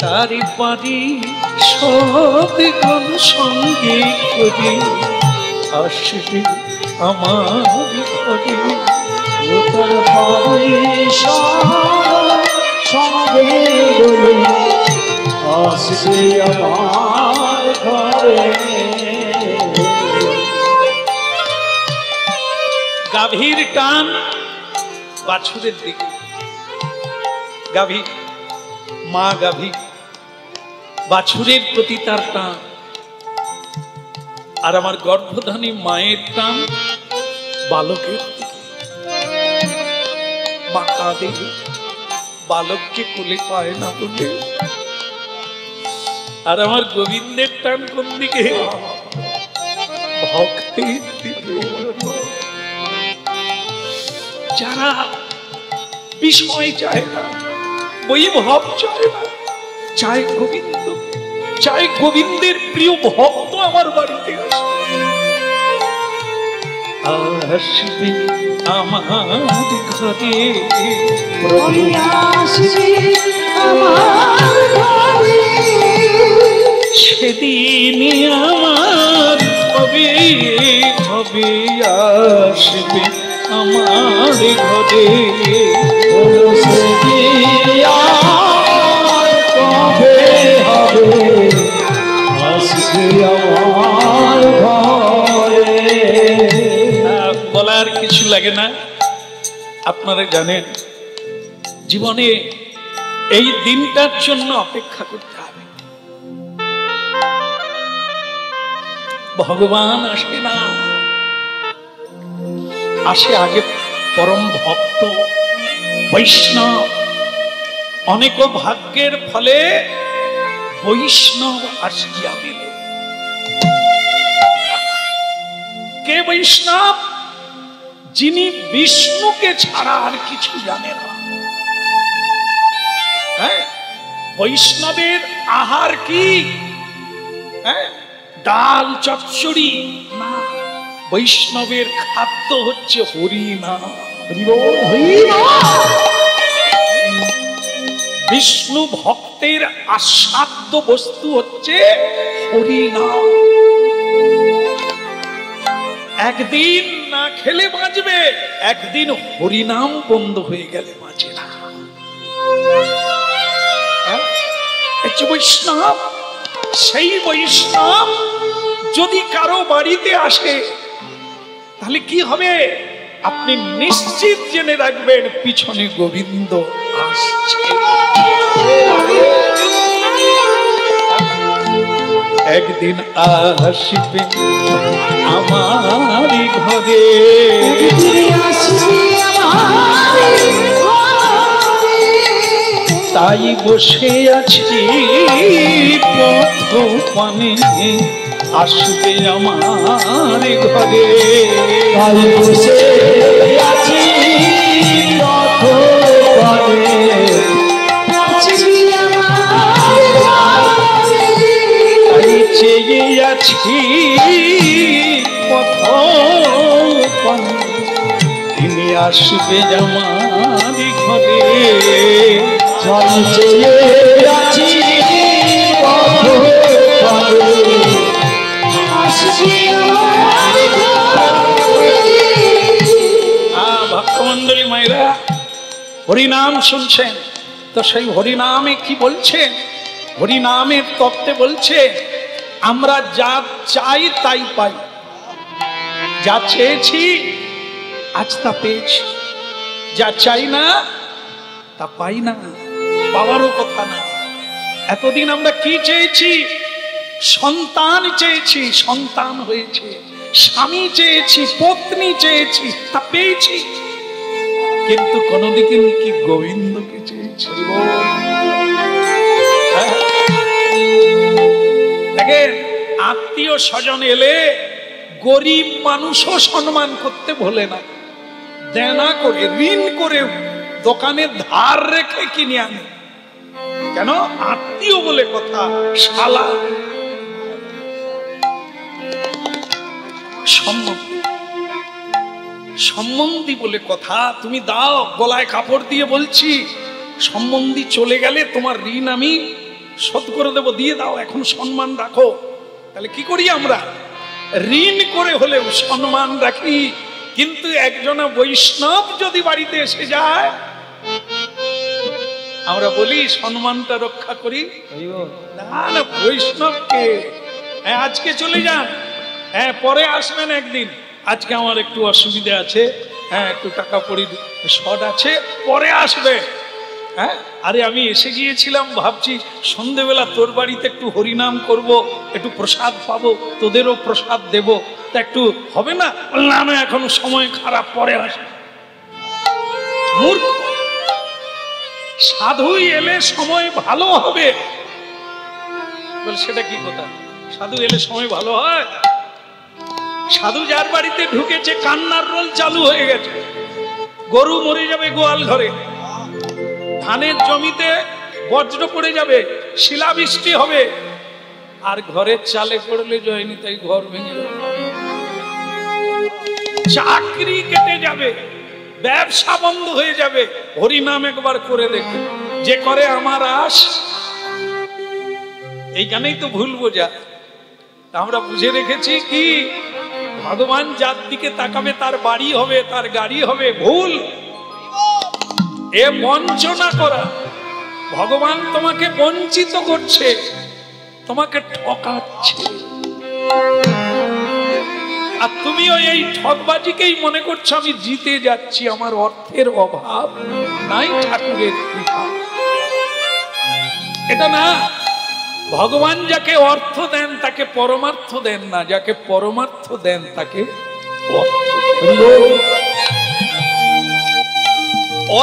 তারি পারি সদগণ সঙ্গে করে আসবে আমার ঘরে। সঙ্গে আসবে আমার ঘরে। গাভীর টান বাছুরের দিকে, গাভী মা গাভী বাছুরের প্রতি তার টান, আর আমার গর্ভধানী মায়ের টান বালকের দিকে। মা কাঁদে বালককে কোলে পায় না বলে, আর আমার গোবিন্দের টান কোন দিকে? ভক্তের দিকে। যারা বিষয় চায় না, বৈভব চায় না, চায় গোবিন্দ, চায় গোবিন্দের প্রিয় ভক্ত আমার বাড়িতে আসবে আমার ঘরে। সেদিন আমার হবে হবে আসবে আমার ঘরে। বলার কিছু লাগে না, আপনারা জানেন জীবনে এই দিনটার জন্য অপেক্ষা করতে হবে। ভগবান আসে না, আসে আগে পরম ভক্ত বৈষ্ণব। অনেক ভাগ্যের ফলে বৈষ্ণব আসিয়া মিলে। কে বৈষ্ণব? যিনি বিষ্ণুকে ছাড়া আর কিছু জানে না। হ্যাঁ, বৈষ্ণবের আহার কি? হ্যাঁ, ডাল চচ্চড়ি না, বৈষ্ণবের খাদ্য হচ্ছে হরিনাম। বিষ্ণু ভক্তের আস্বাদ্য বস্তু হচ্ছে হরিনাম। একদিন না খেলে বাঁচবে, একদিন হরিনাম বন্ধ হয়ে গেলে বাঁচে না। বৈষ্ণব, সেই বৈষ্ণব যদি কারো বাড়িতে আসে তাহলে কি হবে? আপনি নিশ্চিত জেনে রাখবেন পিছনে গোবিন্দ আসছে। একদিন আসবে আমার ঘরে, তাই বসে আছি পথপানে, আসবে আমার ঘরে। তাই বসে আছি পথপানে, তাই চেয়ে আছি পথপানে, তিনি আসবে আমার ঘরে। তাই চেয়ে আছি পথপানে, ভক্তমন্ডলী মায়েরা হরিনাম শুনছেন তো, সেই হরিনামে কি বলছেন? হরিনামের তত্ত্বে বলছে আমরা যা চাই তাই পাই, যা চেয়েছি আজ তা পেয়েছি, যা চাই না তা পাই না, পাওয়ারও কথা না। এতদিন আমরা কি চেয়েছি? সন্তান চেয়েছি, সন্তান হয়েছে। স্বামী চেয়েছি, পত্নী চেয়েছি, তা পেয়েছি। কিন্তু কোনদিকে কি গোবিন্দকে চেয়েছি? দেখেন, আত্মীয় স্বজন এলে গরিব মানুষও সম্মান করতে ভোলে না, দেনা করে, ঋণ করে, দোকানে ধার রেখে কিনে আনে। কেন? আত্মীয় বলে কথা, শালা সম্বন্ধী বলে কথা। তুমি দাও, গলায় কাপড় দিয়ে বলছি, সম্বন্ধী চলে গেলে তোমার ঋণ আমি শোধ করে দেবো, দিয়ে দাও, এখন সম্মান রাখো। তাহলে কি করি আমরা? ঋণ করে হলেও সম্মান রাখি। কিন্তু একজনা বৈষ্ণব যদি বাড়িতে এসে যায়, আমরা বলি সম্মানটা রক্ষা করি। না না, বৈষ্ণবকে হ্যাঁ আজকে চলে যান, হ্যাঁ পরে আসবেন একদিন, আজকে আমার একটু অসুবিধা আছে, হ্যাঁ একটু টাকা পড়ি শর্ট আছে, পরে আসবে। হ্যাঁ, আরে আমি এসে গিয়েছিলাম, ভাবছি সন্ধেবেলা তোর বাড়িতে একটু হরিনাম করব, একটু প্রসাদ পাবো, তোদেরও প্রসাদ দেব, তা একটু হবে না? না না, এখন সময় খারাপ, পরে আসবে। মূর্খ। সাধু এলে সময় ভালো হবে। বল সেটা কি কথা? সাধু এলে সময় ভালো হয়? সাধু যার বাড়িতে ঢুকেছে কান্নার রোল চালু হয়ে গেছে, গরু মরে যাবে গোয়াল ঘরে, ধানের জমিতে বজ্র পড়ে যাবে, শিলাবৃষ্টি হবে, আর ঘরের চালে পড়লে জয়নি তাই ঘর ভেঙে যাবে, চাকরি কেটে যাবে, ব্যবসা বন্ধ হয়ে যাবে। হরিনাম একবার করে দেখুন, যে করে আমার আশ। এইখানেই তো ভুল বোঝা। আমরা বুঝে রেখেছি কি ভগবান যার দিকে তাকাবে তার বাড়ি হবে, তার গাড়ি হবে। ভুল। এ বঞ্চনা করা। ভগবান তোমাকে বঞ্চিত করছে, তোমাকে ঠকাচ্ছে, আর তুমিও এই ঠকবাজিকেই মনে করছো আমি জিতে যাচ্ছি, আমার অর্থের অভাব নাই, ঠাকুরের কৃপা। এটা না। ভগবান যাকে অর্থ দেন তাকে পরমার্থ দেন না, যাকে পরমার্থ দেন তাকে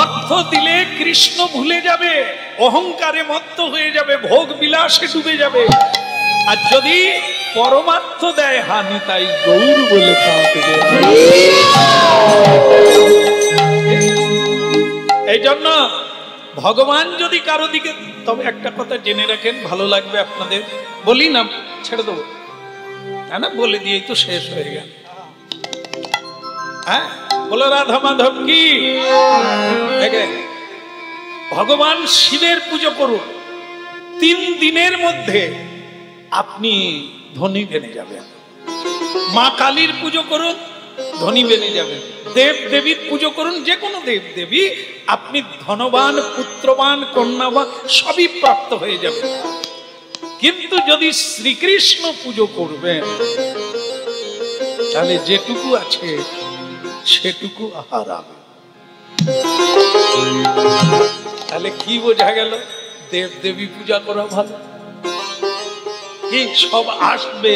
অর্থ দিলে কৃষ্ণ ভুলে যাবে, অহংকারে মত্ত হয়ে যাবে, ভোগ বিলাসে ডুবে যাবে। আর যদি পরমার্থ দেয় হানি তাই গৌর বলে কাঁদবে। এই জন্য ভগবান যদি কারো দিকে, তবে একটা কথা জেনে রাখেন, ভালো লাগবে আপনাদের, বলি না ছেড়ে দেবো, না বলে দিয়েই তো শেষ হয়ে গেল। হ্যাঁ, বলো রাধা মাধব কি। দেখেন, ভগবান শিবের পুজো করুন, 3 দিনের মধ্যে আপনি ধনী বেনে যাবেন। মা কালীর পুজো করুন, ধনী বেনে যাবেন। দেব দেবীর পুজো করুন, যে কোনো দেব দেবী, আপনি ধনবান, পুত্রবান, কন্যাবান সবই প্রাপ্ত হয়ে যাবে। কিন্তু যদি শ্রীকৃষ্ণ পুজো করবেন, তাহলে যেটুকু আছে সেটুকু হারাবে। তাহলে কি বোঝা গেল? দেব দেবী পূজা করা ভালো, কি সব আসবে,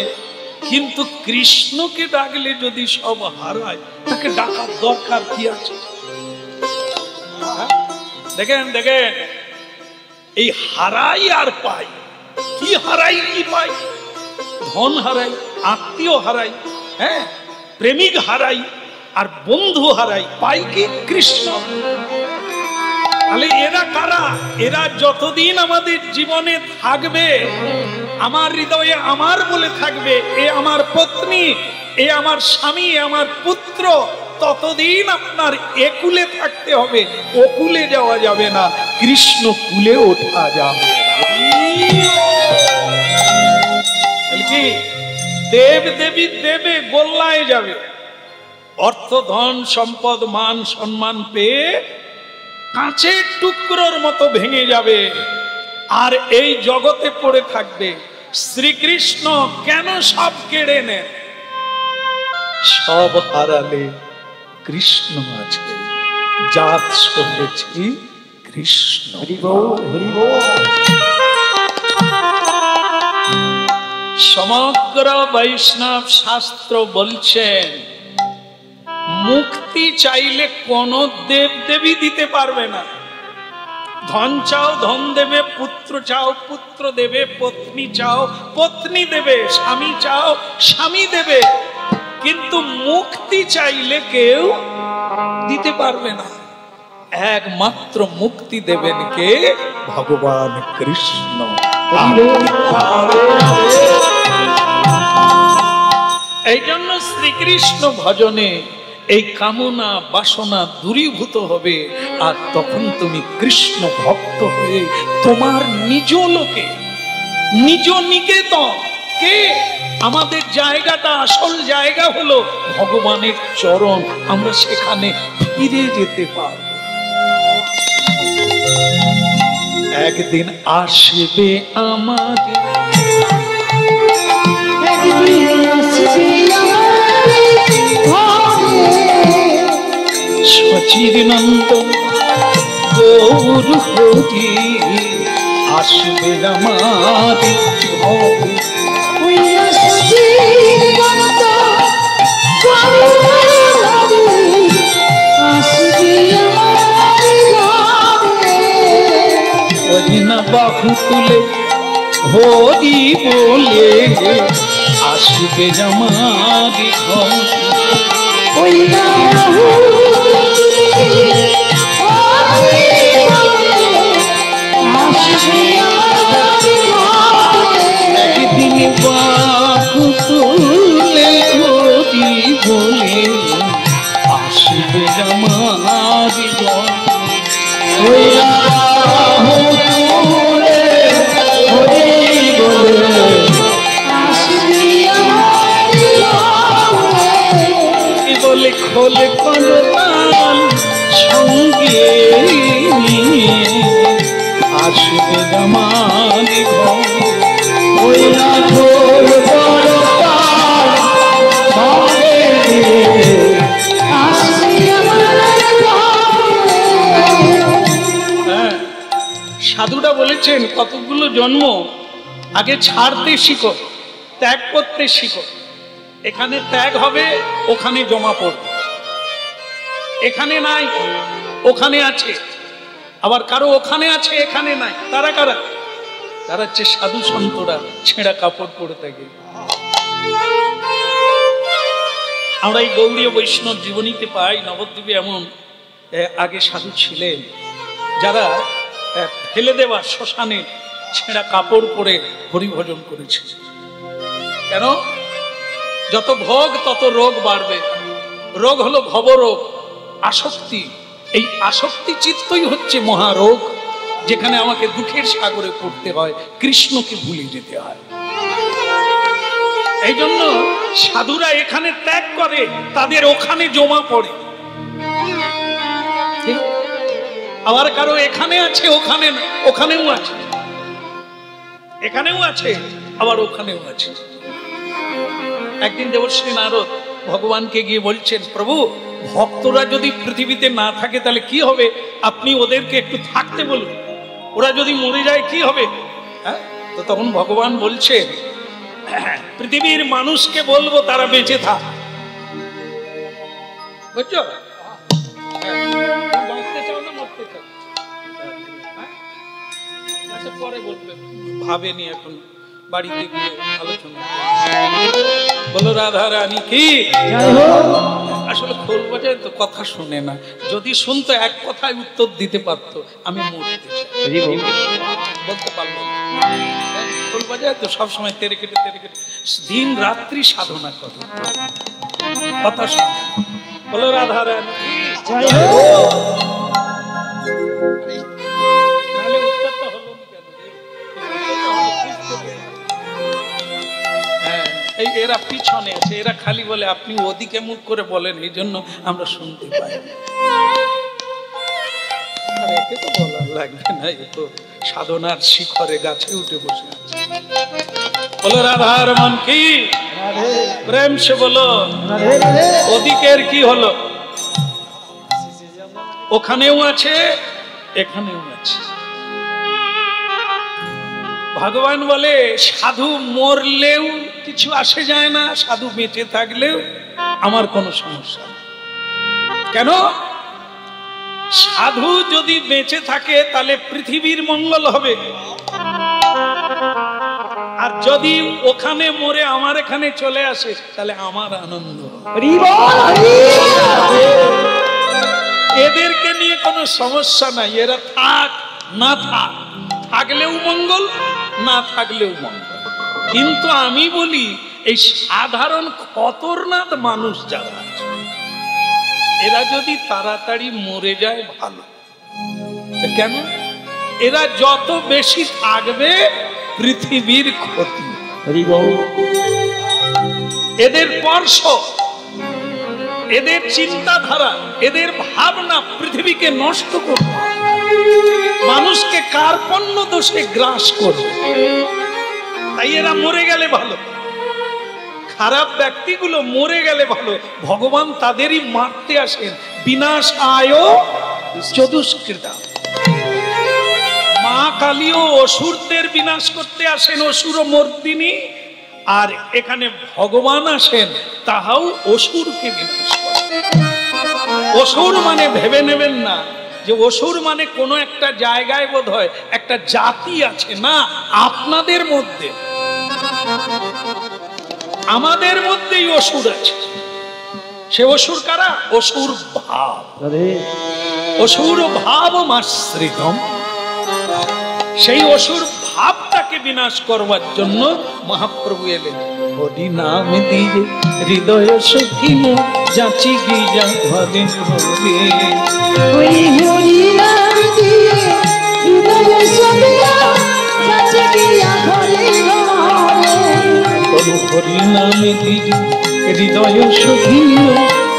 কিন্তু কৃষ্ণকে ডাকলে যদি সব হারায়, তাকে ডাকার দরকার কি আছে? দেখেন দেখেন, এই হারাই আর পাই, কি হারাই কি পাই? ধন হারাই, আত্মীয় হারাই, হ্যাঁ, প্রেমিক হারাই, আর বন্ধু হারাই, পাই কি? কৃষ্ণ। তাহলে এরা কারা? এরা যতদিন আমাদের জীবনে থাকবে, আমার হৃদয়ে আমার বলে থাকবে, এ আমার পত্নী, এ আমার স্বামী, এ আমার পুত্র, ততদিন আপনার একুলে থাকতে হবে, ওকুলে যাওয়া যাবে না, কৃষ্ণ কুলে ওঠা যাবে না। কি দেব দেবী দেবে, গোল্লায় যাবে, অর্থ ধন সম্পদ মান সম্মান পেয়ে কাঁচের টুকরোর মতো ভেঙে যাবে, আর এই জগতে পড়ে থাকবে। শ্রীকৃষ্ণ কেন সব কেড়ে নেন? সব হারালে কৃষ্ণ আছে, জাত সহেছি কৃষ্ণ। সমগ্র বৈষ্ণব শাস্ত্র বলছেন, মুক্তি চাইলে কোন দেব দেবী দিতে পারবে না। ধন চাও ধন দেবে, পুত্র চাও পুত্র দেবে, পত্নী চাও পত্নী দেবে, স্বামী চাও স্বামী দেবে, কিন্তু মুক্তি চাইলে কেউ দিতে পারবে না। একমাত্র মুক্তি দেবেন কে? ভগবান কৃষ্ণ। এই জন্য শ্রীকৃষ্ণ ভজনে এই কামনা বাসনা দূরীভূত হবে, আর তখন তুমি কৃষ্ণ ভক্ত হয়ে তোমার নিজ লোকে, নিজ নিকেতন, কে আমাদের জায়গাটা, আসল জায়গা হলো ভগবানের চরণ, আমরা সেখানে ফিরে যেতে পারব। একদিন আসবে আমাদের, সচির নন্দ গৌর হরি আসবে আমাদের ঘরে। বাহু তুলে হরি বলে আসবে আমাদের একদিন বাহু তুলে হরি বলে আসবে আমাদের বলে খোলে করতাল সঙ্গে আসবে আমার ঘর। সাধুরা বলেছেন কতগুলো জন্ম আগে ছাড়তে শিখো, ত্যাগ করতে শিখো। এখানে ত্যাগ হবে, ওখানে জমা পড়বে, এখানে নাই ওখানে আছে, আবার কারো ওখানে আছে এখানে নাই। তারা কারা? তারা হচ্ছে সাধু সন্তরা, ছেঁড়া কাপড় পরে থাকে। আমরা এই গৌড়ীয় বৈষ্ণব জীবনীতে পাই, নবদ্বীপে এমন আগে সাধু ছিলেন যারা ফেলে দেওয়া শ্মশানে ছেঁড়া কাপড় পরে হরিভজন করেছে। কেন? যত ভোগ তত রোগ বাড়বে। রোগ হলো ভবরোগ, আসক্তি। এই আসক্তি চিত্তই হচ্ছে মহারোগ, যেখানে আমাকে দুঃখের সাগরে পড়তে হয়, কৃষ্ণকে ভুলে যেতে হয়। এই জন্য সাধুরা এখানে ত্যাগ করে, তাদের ওখানে জমা পড়ে। আবার কারো এখানে আছে, ওখানেও আছে, এখানেও আছে, আবার ওখানেও আছে। একদিন দেবশ্রী নারদ ভগবানকে গিয়ে বলছেন, প্রভু ভক্তরা যদি পৃথিবীতে না থাকে তাহলে কি হবে? আপনি ওদেরকে একটু থাকতে বলুন, ওরা যদি মরে যায় কি হবে? হ্যাঁ, তো তখন ভগবান বলছে, পৃথিবীর মানুষকে বলবো তারা বেঁচে থাক। বুঝছো? বাঁচতে চাও না মরতে চাও? আচ্ছা পরে বলবে, ভাবেনি এখন, বাড়িতে গিয়ে আলোচনা। বলো রাধা রানী কি? আসলে খোল বাজায় তো, কথা শুনে না। যদি শুনতো এক কথায় উত্তর দিতে পারতো, আমি মরতে চাই, বলতে পারলো না। খোল বাজায় তো সবসময় তেরে কেটে দিন রাত্রি সাধনা করে, কথা শুনে। বলো রাধা রানী কি? নাহলে উত্তরটা হলো না কেন? হ্যাঁ, এই এরা পিছনে আছে, এরা খালি বলে আপনি ওদিকে মুখ করে বলেন, এই জন্য আমরা শুনতে পাই। আর একে তো বলার লাগবে না, এ তো সাধনার শিখরে গাছে উঠে বসে আছে। বলো রাধার মন কি? প্রেম সে বলো। ওদিকের কি হলো? ওখানেও আছে, এখানেও আছে। ভগবান বলে সাধু মরলেও কিছু আসে যায় না, সাধু বেঁচে থাকলেও আমার কোনো সমস্যা নেই। কেন? সাধু যদি বেঁচে থাকে তাহলে পৃথিবীর মঙ্গল হবে, আর যদি ওখানে মরে আমার এখানে চলে আসে তাহলে আমার আনন্দ। এদেরকে নিয়ে কোনো সমস্যা নাই, এরা থাক না থাক, থাকলেও মঙ্গল, না থাকলেও মঙ্গল। কিন্তু আমি বলি এই সাধারণ খতরনাক মানুষ যারা আছে, এরা যদি তাড়াতাড়ি মরে যায় ভালো। কেন? এরা যত বেশি থাকবে পৃথিবীর ক্ষতি। এদের স্পর্শ, এদের চিন্তাধারা, এদের ভাবনা পৃথিবীকে নষ্ট করবে, মানুষকে কার্পণ্য দোষে গ্রাস করবে। তাই এরা মরে গেলে ভালো, খারাপ ব্যক্তিগুলো মরে গেলে ভালো। ভগবান তাদেরই মারতে আসেন, বিনাশায় চতুষ্কৃতা। মা কালীও অসুরদের বিনাশ করতে আসেন, অসুর মর্দিনী। আর এখানে ভগবান আসেন, তাহাও অসুরকে বিনাশ করেন। অসুর মানে ভেবে নেবেন না যে অসুর মানে কোনো একটা জায়গায় বোধ হয় একটা জাতি আছে, না, আপনাদের মধ্যে, আমাদের মধ্যেই অসুর আছে। সে অসুর কারা? অসুর ভাব। অসুর ভাব মাশ্রিতম। সেই অসুর ভাবটাকে বিনাশ করবার জন্য মহাপ্রভু এলেন। হরি নাম দিয়ে হৃদয় সখী যাচি গিয়া ঘরে ঘরে। ওই হরি নাম দিয়ে হৃদয় সখী যাচি গিয়া ঘরে ঘরে। হরি নাম দিয়ে হৃদয় সখী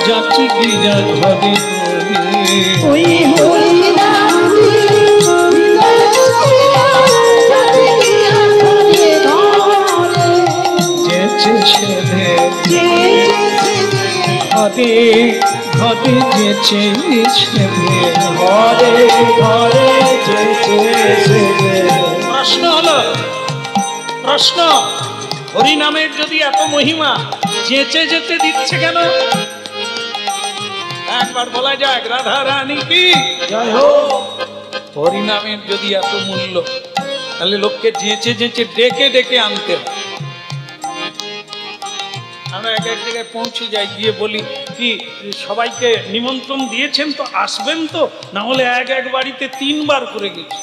যাচি গিয়া ঘরে ঘরে। ওই হরি নাম দিয়ে হৃদয় সখী যাচি গিয়া ঘরে ঘরে। যেচে সেধে ঘরে ঘরে যেচে সেধে ঘরে ঘরে যেচে সেধে। প্রশ্ন হলো, প্রশ্ন, হরি নামের যদি এত মহিমা, যেচে যেতে দিচ্ছে কেন? একবার বলা যাক, রাধা রানী কি জয় হোক। হরি নামের যদি এত মূল্য, তাহলে লোককে যেচে যেচে ডেকে ডেকে আনতে হয়। আমরা এক এক জায়গায় পৌঁছে যাই, গিয়ে বলি কি সবাইকে নিমন্ত্রণ দিয়েছেন তো, আসবেন তো, না হলে এক এক বাড়িতে 3 বার করে গেছি,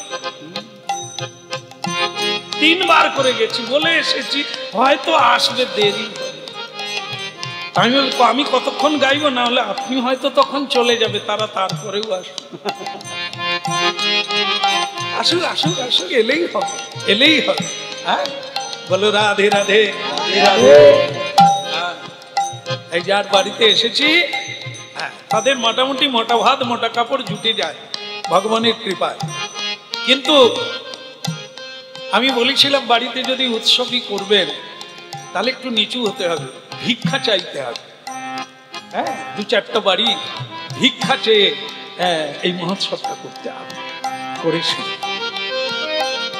3 বার করে গেছি, বলে এসেছি হয়তো আসবে দেরি। আমি বলি আমি কতক্ষণ গাইবো, না হলে আপনি হয়তো তখন চলে যাবে, তারা তারপরেও আসবে। আসুক আসুক আসুক, এলেই হবে, এলেই হবে। হ্যাঁ, বলো রাধে রাধে রাধে। এই যার বাড়িতে এসেছি, তাদের মোটামুটি মোটা ভাত মোটা কাপড় জুটে যায় ভগবানের কৃপায়। কিন্তু আমি বলেছিলাম বাড়িতে যদি উৎসবই করবেন তাহলে একটু নিচু হতে হবে, ভিক্ষা চাইতে হবে। হ্যাঁ, 2-4টা বাড়ি ভিক্ষা চেয়ে এই মহোৎসবটা করতে হবে। করেছি,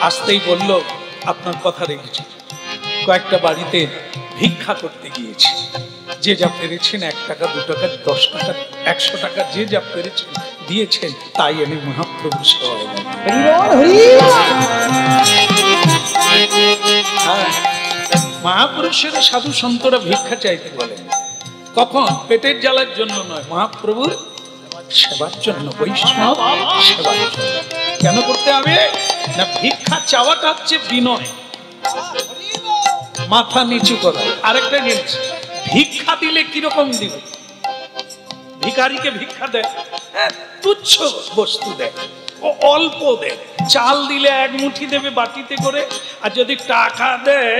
আসতেই বলল আপনার কথা রেখেছি। কয়েকটা বাড়িতে ভিক্ষা করতে গিয়েছি, যে যা পেরেছেন 1 টাকা 2 টাকা 10 টাকা 100 টাকা যে যা পেরেছেন দিয়েছেন, তাই এনে মহাপ্রভুর সেবায়। মহাপুরুষের সাধু সন্তরা ভিক্ষা চাইতে বলেন, কখন? পেটের জ্বালার জন্য নয়, মহাপ্রভুর সেবার জন্য, বৈষ্ণব সেবার জন্য। কেন করতে হবে না? ভিক্ষা চাওয়াটা হচ্ছে বিনয়, মাথা নিচু করা। আরেকটা জিনিস, ভিক্ষা দিলে কিরকম দিবে? ভিখারিকে ভিক্ষা দেয়, তুচ্ছ বস্তু দেয়, ও অল্প দেয়। চাল দিলে 1 মুঠি দেবে বাটিতে করে, আর যদি টাকা দেয়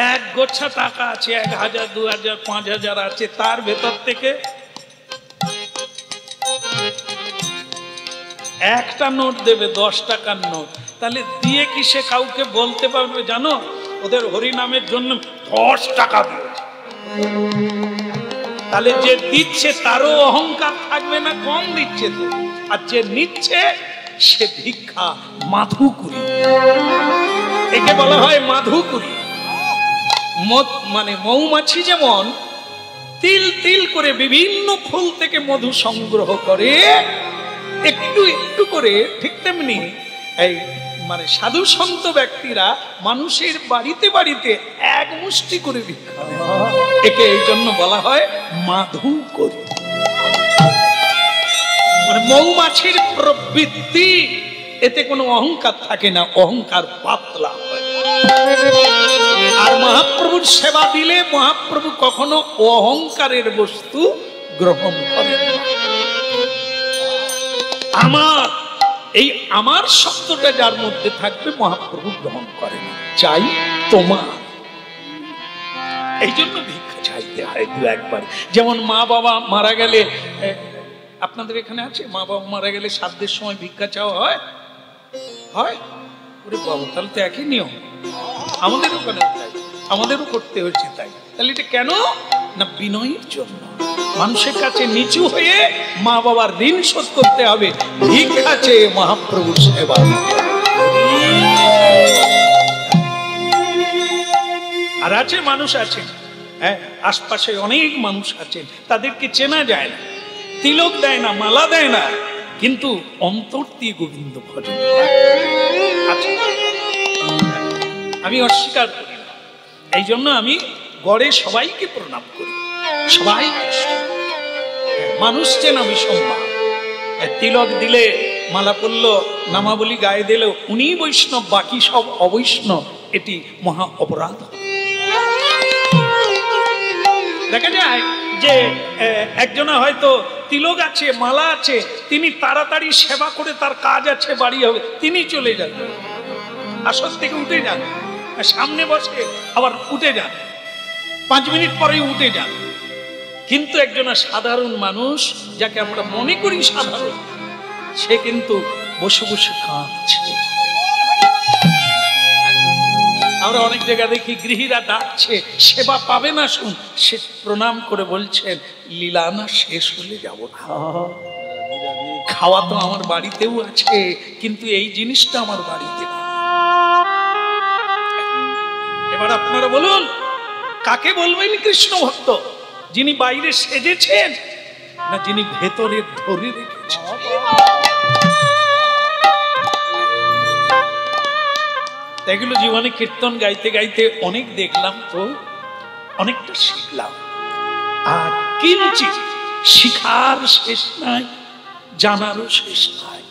1 গোছা টাকা আছে, 1000 2000 5000 আছে, তার ভেতর থেকে একটা নোট দেবে, 10 টাকার নোট। তাহলে দিয়ে কি সে কাউকে বলতে পারবে জানো ওদের হরিনামের জন্য 10 টাকা দিয়েছে? তাহলে যে দিচ্ছে তারও অহংকার থাকবে না, কম দিচ্ছে তো। আর যে নিচ্ছে সে ভিক্ষা মাধুকুরি, একে বলা হয় মাধুকুরি। মানে মৌমাছি যেমন তিল তিল করে বিভিন্ন ফুল থেকে মধু সংগ্রহ করে একটু একটু করে, ঠিক তেমনি এই মানে সাধু সন্ত ব্যক্তিরা মানুষের বাড়িতে বাড়িতে 1 মুষ্টি করে ভিক্ষা দেয়। একে এই জন্য বলা হয় মাধুকরী। মানে মৌমাছির প্রবৃত্তি, এতে কোনো অহংকার থাকে না, অহংকার পাতলা হয়। আর মহাপ্রভুর সেবা দিলে মহাপ্রভু কখনো অহংকারের বস্তু গ্রহণ করেন না। আমার এই আমার শব্দটা যার মধ্যে থাকবে মহাপ্রভু গ্রহণ করেন, চাই তোমার। এই জন্য ভিক্ষা চাইতে হয় 2-1 বার। যেমন মা বাবা মারা গেলে, আপনাদের এখানে আছে মা বাবা মারা গেলে শ্রাদ্ধের সময় ভিক্ষা চাওয়া হয়? হয়? ওরে বাবা, তাহলে তো একই নিয়ম। আমাদের ওখানে তাই, আমাদেরও করতে হয়েছে তাই। তাহলে এটা কেন না? বিনয়ের জন্য, মানুষের কাছে নিচু হয়ে মা বাবার ঋণ শোধ করতে হবে, ভিক্ষা চেয়ে মহাপ্রভুর সেবা। আর আছে মানুষ আছে, হ্যাঁ, আশপাশে অনেক মানুষ আছেন, তাদেরকে চেনা যায় না, তিলক দেয় না, মালা দেয় না, কিন্তু অন্তর দিয়ে গোবিন্দ ভজন করে। আমি অস্বীকার করি না, এই জন্য আমি গড়ে সবাইকে প্রণাম করি, সবাই মানুষ চেনা বিসম্মান। তিলক দিলে, মালা পড়ল, নামাবলী গায়ে দিল, উনি বৈষ্ণব, বাকি সব অবৈষ্ণব, এটি মহা অপরাধ। দেখা যায় যে একজনা হয়তো তিলক আছে, মালা আছে, তিনি তাড়াতাড়ি সেবা করে, তার কাজ আছে, বাড়ি হবে, তিনি চলে যান, আসর থেকে উঠে যান, সামনে বসে আবার উঠে যান, 5 মিনিট পরেই উঠে যান। কিন্তু একজনা সাধারণ মানুষ, যাকে আমরা মনে করি সাধারণ, সে কিন্তু বসে বসে কাঁদছে। আমরা অনেক জায়গা দেখি গৃহীরা ডাকছে, সেবা পাবে না, শুন, সে প্রণাম করে বলছেন, লীলা না শেষ হলে যাব না। খাওয়া তো আমার বাড়িতেও আছে, কিন্তু এই জিনিসটা আমার বাড়িতে না। এবার আপনারা বলুন, কাকে বলবেন কৃষ্ণ ভক্ত? যিনি বাইরে সেজেছেন, না যিনি ভেতরে ধরে রেখেছেন? এগুলো জীবনে কীর্তন গাইতে গাইতে অনেক দেখলাম, তো অনেকটা শিখলাম। আর কিঞ্চিত শিখার শেষ নাই, জানারও শেষ নাই।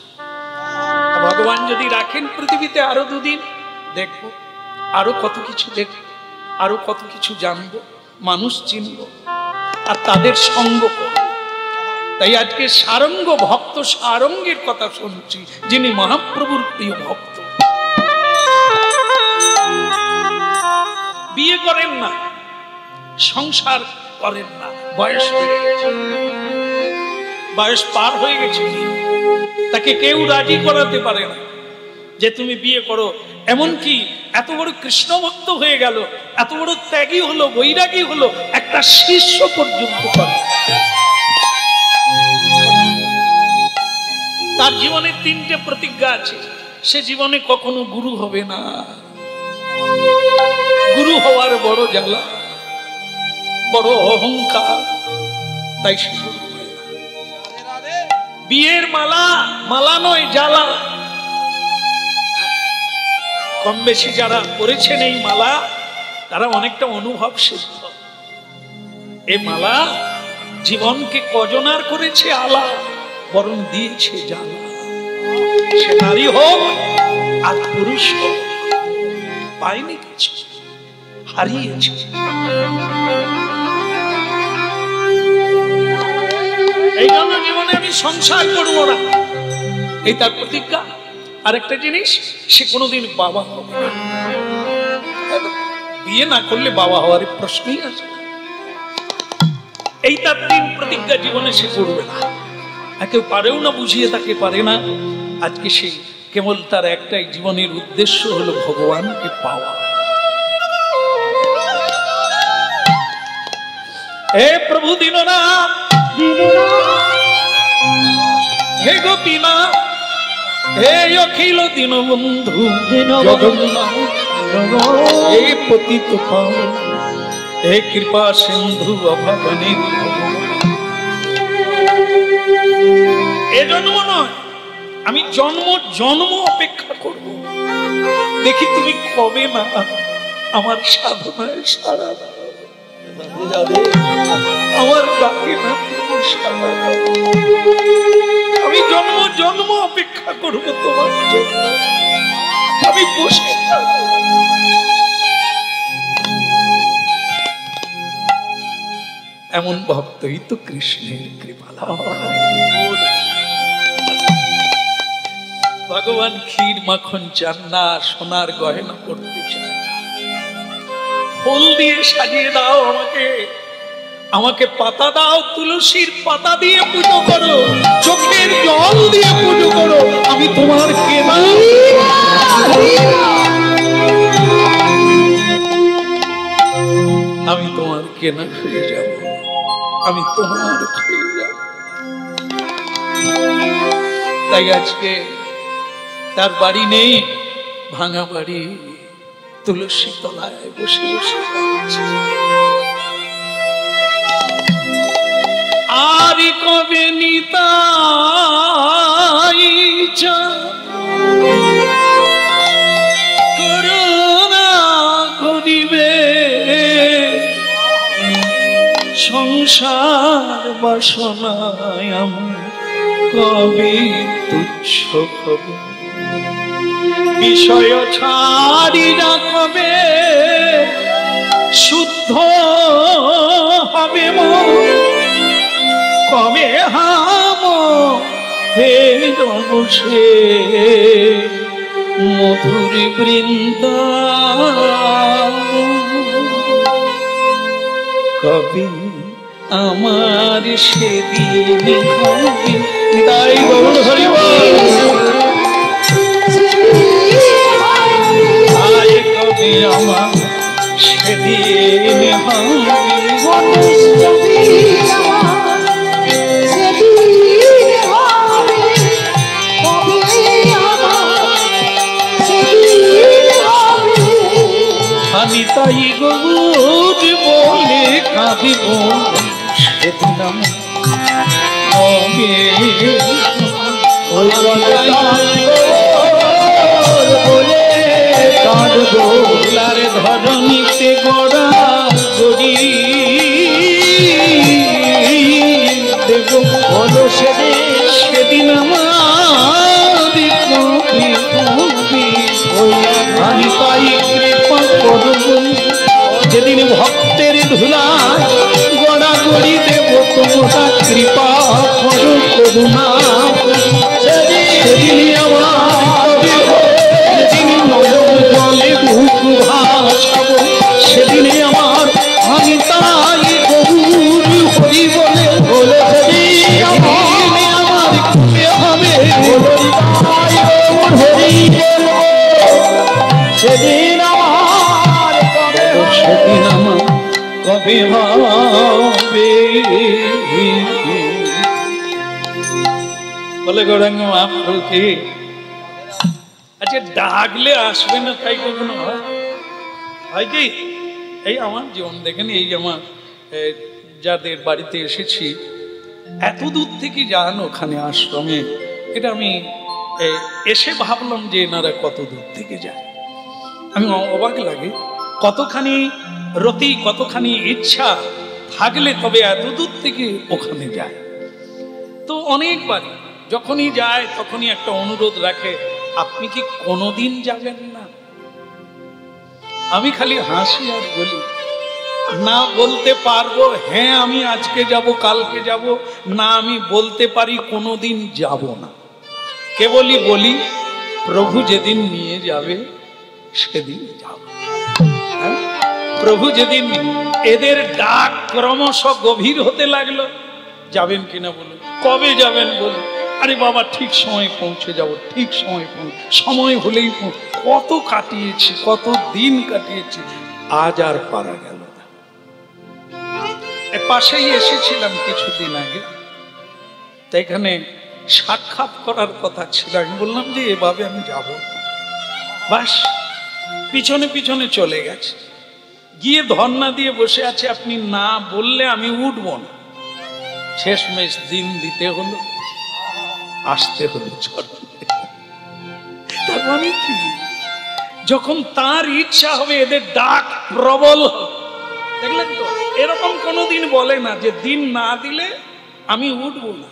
ভগবান যদি রাখেন পৃথিবীতে আরো দুদিন, দেখবো আরো কত কিছু, দেখবো আরো কত কিছু জানবো, মানুষ চিনবো আর তাদের সঙ্গ করবো। তাই আজকে সারঙ্গ ভক্ত সারঙ্গের কথা শুনছি, যিনি মহাপ্রভুর প্রিয় ভক্ত। বিয়ে করেন না, সংসার করেন না, বয়স হয়ে গেছে, বয়স পার হয়ে গেছে, তাকে কেউ রাজি করাতে পারে না যে তুমি বিয়ে করো। এমনকি এত বড় কৃষ্ণ ভক্ত হয়ে গেল, এত বড় ত্যাগী হলো, বৈরাগী হলো, একটা শিষ্য পর্যন্ত করে। তার জীবনে 3টে প্রতিজ্ঞা আছে, সে জীবনে কখনো গুরু হবে না। গুরু হওয়ার বড় জ্বালা, বড় অহংকার, তাই সে গুরু হয় না। বিয়ের মালা, মালা নয় জ্বালা। কম বেশি যারা করেছেন এই মালা, তারা অনেকটা অনুভব সিদ্ধ। এই মালা জীবনকে কজনার করেছে আলা, বরং দিয়েছে জ্বালা। সে নারী হোক আর পুরুষ হোক, পায়নি কিছু, হারিয়েছে। এই জন্য জীবনে আমি সংসার করবো না, এই তার প্রতিজ্ঞা। আরেকটা জিনিস, সে কোনোদিন বাবা হবে না। বিয়ে না করলে বাবা হওয়ার প্রশ্নই আছে। এই তার 3 প্রতিজ্ঞা জীবনে সে করবে না। কেউ পারেও না, বুঝিয়ে তাকে পারে না। আজকে সে কেবল তার একটাই জীবনের উদ্দেশ্য হলো ভগবানকে পাওয়া। হে প্রভু দীননাথ, হে গোপীনাথ, হে অখিল দীনবন্ধু জগন্নাথ, হে পতিত পাবন, হে কৃপা সিন্ধু অভাবনী। এ জন্ম নয়, আমি জন্ম জন্ম অপেক্ষা করব, দেখি তুমি কবে না আমার সাধনায় সাড়া দাও, আমার ডাকে না তুমি সাড়া দাও। আমি জন্ম জন্ম অপেক্ষা করব তোমার জন্য, আমি বসে থাকব। এমন ভক্তই তো কৃষ্ণের কৃপা লাভ করে। ভগবান ক্ষীর মাখন চান না, সোনার গয়না করতে চায় না। ফুল দিয়ে সাজিয়ে দাও আমাকে, আমাকে পাতা দাও, তুলসীর পাতা দিয়ে পুজো করো, চোখের জল দিয়ে পুজো করো, আমি তোমার কেনা, আমি তোমার কেনা হয়ে যাব, আমি তোমার হয়ে যাব। তাই আজকে তার বাড়ি নেই, ভাঙা বাড়ি, তুলসী তলায় বসে বসে আরি কবে নিতাই করুণা করিবে, সংসার বাসনায় আমার কবে তুচ্ছ হবে, বিষয় ছাড়িয়া কবে শুদ্ধ হবে মন, কবে হাম হে বসে মধুর বৃন্দাবন, কবে আমার সেদিন হবে। তাই গৌর হরি বল, আয় কবে আমার সেদিন হবে, আমি তাই গৌর বলে কাঁদিব সেদিন হবে, বলে কাঁদবো ফুলারে ধরণীতে গড়া গড়ি দেব বলো সেদিন সেদিন আমার কবি কবি আমি তাই কৃপা করব যেদিন ভক্তের ধুলায় গড়া গড়ি দেব তোমরা কৃপা করো করুণা সেদিন আমার কবি যেদিন নয়ন জলে বুক ভাসাবো সেদিনে আমার আমি তাই গৌর হরি বলে বলে সেদিন আমার কে হবে সেদিন আমার কবে সেদিন আমার কবে হবে বলে গৌরাঙ্গ মহাপ্রভুকে আচ্ছা ডাকলে আসবে না তাই কখনো হয়? হয় কি এই আমার জীবন দেখেন এই আমার যাদের বাড়িতে এসেছি এত দূর থেকে যান ওখানে আশ্রমে এটা আমি এসে ভাবলাম যে এনারা কত দূর থেকে যায় আমি অবাক লাগে কতখানি রতি কতখানি ইচ্ছা থাকলে তবে এত দূর থেকে ওখানে যায় তো অনেকবার যখনই যায় তখনই একটা অনুরোধ রাখে আপনি কি কোনোদিন যাবেন না আমি খালি হাসি আর বলি না বলতে পারবো হ্যাঁ আমি আজকে যাব কালকে যাব না আমি বলতে পারি কোনোদিন যাব না কেবলই বলি প্রভু যেদিন নিয়ে যাবে সেদিন যাব প্রভু যেদিন এদের ডাক ক্রমশ গভীর হতে লাগলো যাবেন কিনা বলুন কবে যাবেন বলুন আরে বাবা ঠিক সময় পৌঁছে যাব ঠিক সময় হলেই কত কাটিয়েছি কত দিন কাটিয়েছি আজ আর পারা গেল না পাশেই এসেছিলাম কিছুদিন আগে তো এখানে সাক্ষাৎ করার কথা ছিল আমি বললাম যে এভাবে আমি যাব বাস পিছনে পিছনে চলে গেছে গিয়ে ধর্ণা দিয়ে বসে আছে আপনি না বললে আমি উঠব না শেষমেশ দিন দিতে হলো আসতে হলো চরণে তার মানে কি যখন তার ইচ্ছা হবে এদের ডাক প্রবল দেখলেন তো এরকম কোনোদিন বলে না যে দিন না দিলে আমি উঠব না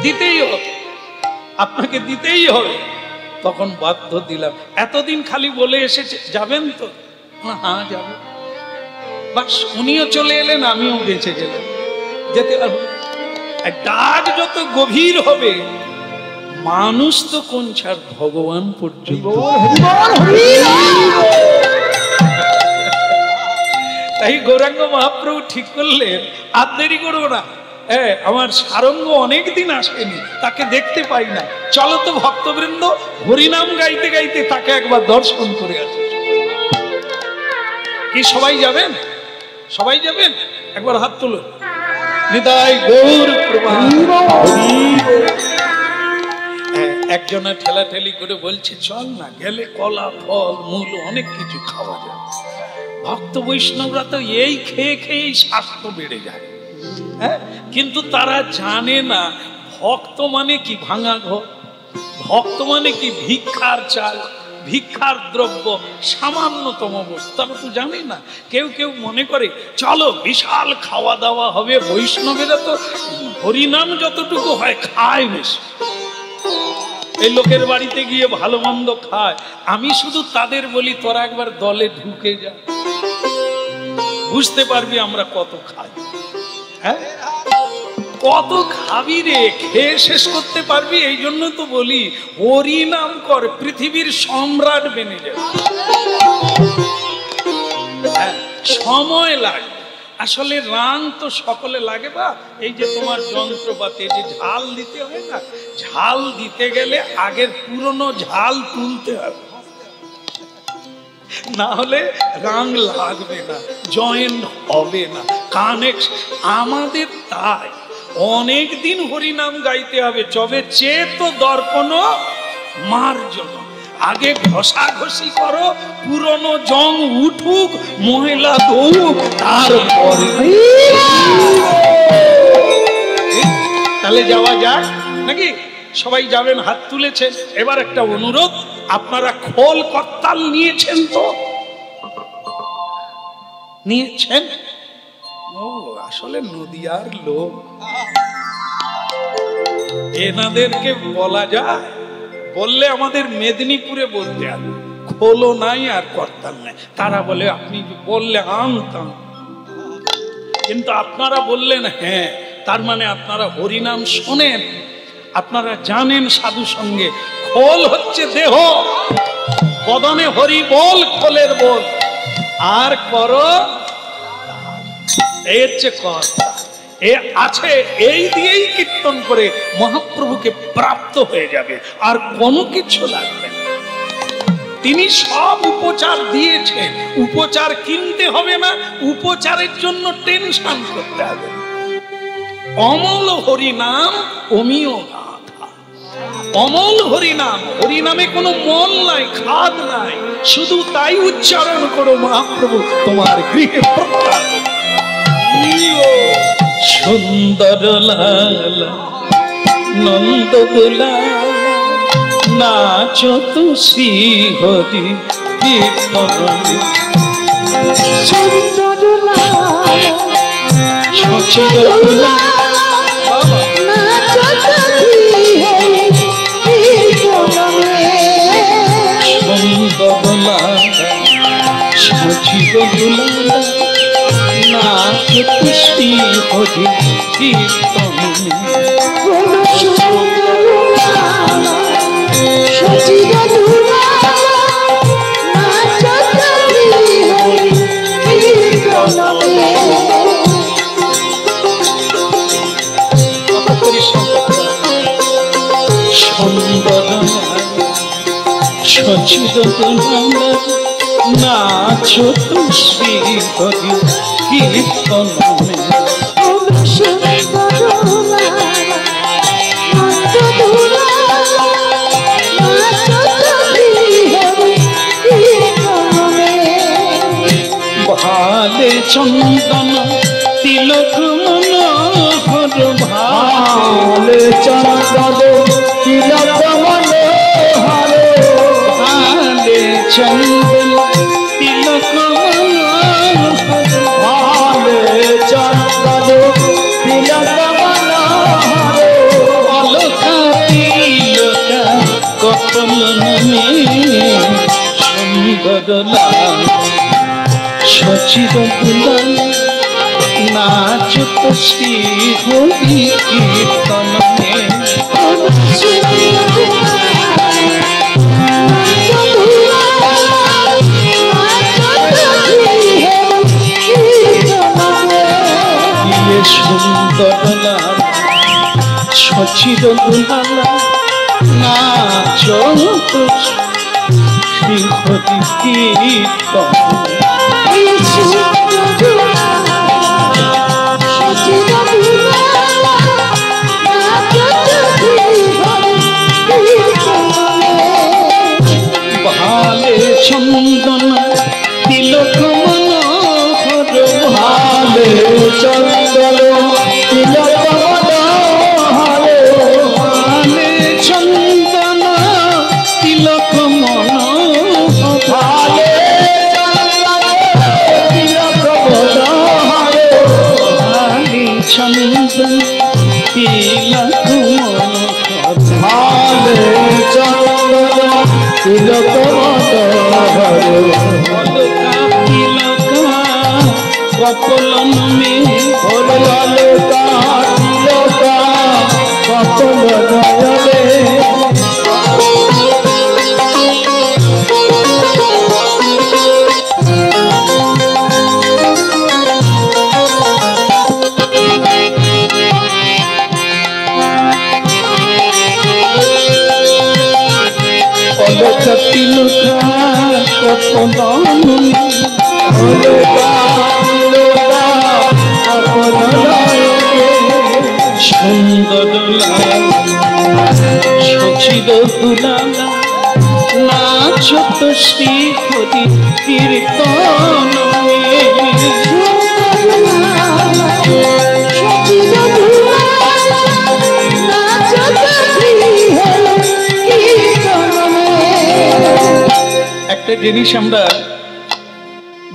দিতেই হবে আপনাকে দিতেই হবে তখন বাধ্য দিলাম এতদিন খালি বলে এসেছে যাবেন তো হ্যাঁ যাব বাস উনিও চলে এলেন আমিও বেঁচে গেলাম যেতে পারবো ডাক যত গভীর হবে মানুষ তো কোন ছাড় ভগবান পর্যন্ত তাই গৌরাঙ্গ মহাপ্রভু ঠিক করলেন আর দেরি করবো না আমার সারঙ্গ অনেকদিন আসেনি তাকে দেখতে পাই না চলো তো ভক্তবৃন্দ হরিনাম গাইতে গাইতে তাকে একবার দর্শন করে আসে কি সবাই যাবেন একবার হাত তুলুন নিতাই গৌর একজনের ঠেলাঠেলি করে বলছে চল না গেলে কলা ফল মূল অনেক কিছু খাওয়া যায় ভক্ত বৈষ্ণবরা তো এই খেয়ে খেয়েই স্বাস্থ্য বেড়ে যায় হ্যাঁ কিন্তু তারা জানে না ভক্ত মানে কি ভাঙা ঘর ভক্ত মানে কি ভিক্ষার চাল ভিক্ষার দ্রব্য সামান্যতম বস্তু তারা তো জানে না কেউ কেউ মনে করে চলো বিশাল খাওয়া দাওয়া হবে বৈষ্ণবেরা তো হরিনাম যতটুকু হয় খায় বেশি এই লোকের বাড়িতে গিয়ে ভালো মন্দ খায় আমি শুধু তাদের বলি তোরা একবার দলে ঢুকে যা বুঝতে পারবি আমরা কত খাই হ্যাঁ কত খাবি রে খেয়ে শেষ করতে পারবি এই জন্য তো বলি হরি নাম কর পৃথিবীর সম্রাট বেনে যাবে সময় লাগে আসলে রাং তো সকলে লাগে বা এই যে তোমার যন্ত্রপাতি যে ঝাল দিতে হয় না ঝাল দিতে গেলে আগের পুরনো ঝাল তুলতে হবে না হলে রাং লাগবে না জয়েন হবে না কানেকশন আমাদের তাই অনেক দিন হরিনাম গাইতে হবে তবে চেত দর্পণ মার্জন আগে ঘষাঘষি করো পুরনো জং উঠুক মহিলা দৌড়ুক তারপরে তাহলে যাওয়া যাক নাকি সবাই যাবেন হাত তুলেছে এবার একটা অনুরোধ আপনারা খোল করতাল নিয়েছেন তো? নিয়েছেন? ও আসলে নদিয়ার লোক, এনাদেরকে বলা যায়, বললে আমাদের মেদিনীপুরে বলতে হবে খোলও নাই আর করতাল নাই। তারা বলে আপনি বললে আনতাম, কিন্তু আপনারা বললেন হ্যাঁ, তার মানে আপনারা হরিনাম শোনেন, আপনারা জানেন সাধু সঙ্গে খোল হচ্ছে দেহ, বদনে হরি বল, খোলের বল, আর করো এই হচ্ছে কথা। এ আছে, এই দিয়েই কীর্তন করে মহাপ্রভুকে প্রাপ্ত হয়ে যাবে, আর কোনো কিছু লাগবে না। তিনি সব উপচার দিয়েছেন, উপচার কিনতে হবে না, উপচারের জন্য টেনশন করতে হবে। অমল হরিনাম অমিয় গাথা, অমল হরিনাম, হরিনামে কোনো মল নাই, খাদ নাই, শুধু তাই উচ্চারণ করো, মহাপ্রভু তোমার গৃহে প্রত্যাগ। সুন্দর লালা নন্দ দোলা নাচো তু শ্রী হরি কীর্তনে। সুন্দর লালা সচির দোলা নাচো তু শ্রী হরি কীর্তনে। সুন্দর লালা সচির দোলা নাচো তু শ্রী হরি কীর্তনে। সচির দোলা নাচো তু শ্রী হরি কীর্তনে। ভালে চন্দন তিলক মনোহর, ভালে চন্দন তিলক মনোহর, ভালে চন্দন তিলক মনোহর, ভালে চন্দন তিলক মনোহর। অলকা তিলকা কপলনে সুন্দর লালা সচির দোলা নাচো তু শ্রী হরি কীর্তনে। সুন্দর লালা সচির দোলা নাচো তু শ্রী হরি কীর্তনে। ভালে চন্দন তিলক মনোহর, ভালে চন্দন তিলক মনোহর, ভালে চন্দন তিলক মনোহর, ভালে চন্দন তিলক মনোহর, ভালে চন্দন তিলক মনোহর, ভালে চন্দন তিলক মনোহর। অলকা তিলকা কপলনে অলকা তিলকা কপল নয়নে। অলকা তিলকা কপলনে অলকা তিলকা কপল নয়নে। সুন্দর লালা সচির দোলা নাচো তু শ্রী হরি কীর্তনে। একটা জিনিস আমরা